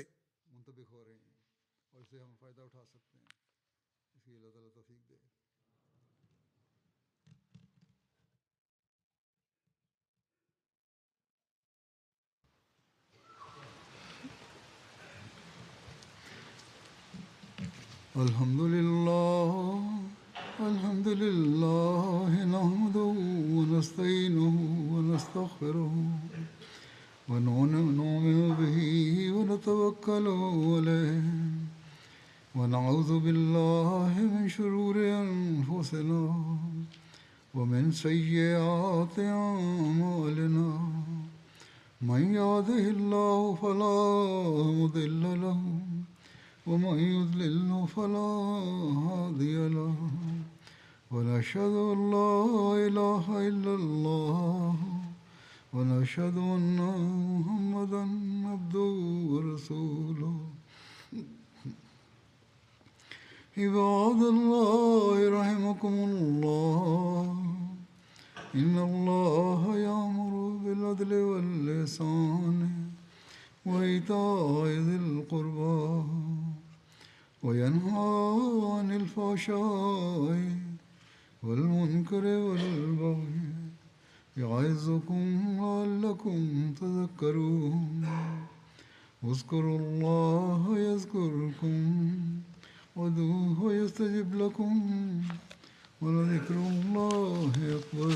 Alhamdulillah nahmaduhu wa nasta'inuhu wa nastaghfiruhu wa nu'minu bihi wa natawakkalu alayhi wa na'udhu billahi min shururi anfusina wa min sayyiati a'malina. Man yahdihillahu fala mudilla lahu ومن يضلل فلا هادي له ونشهد أن لا إله إلا الله ونشهد أن محمدا عبده ورسوله. عباد الله رحمكم الله إن الله يأمر بالعدل والإحسان وإيتاء ذي القربى وينهى عن الفحشاء والمنكر والبغي يعظكم لعلكم تذكرون اذكروا الله يذكركم وادعوه يستجب لكم ولذكر الله أكبر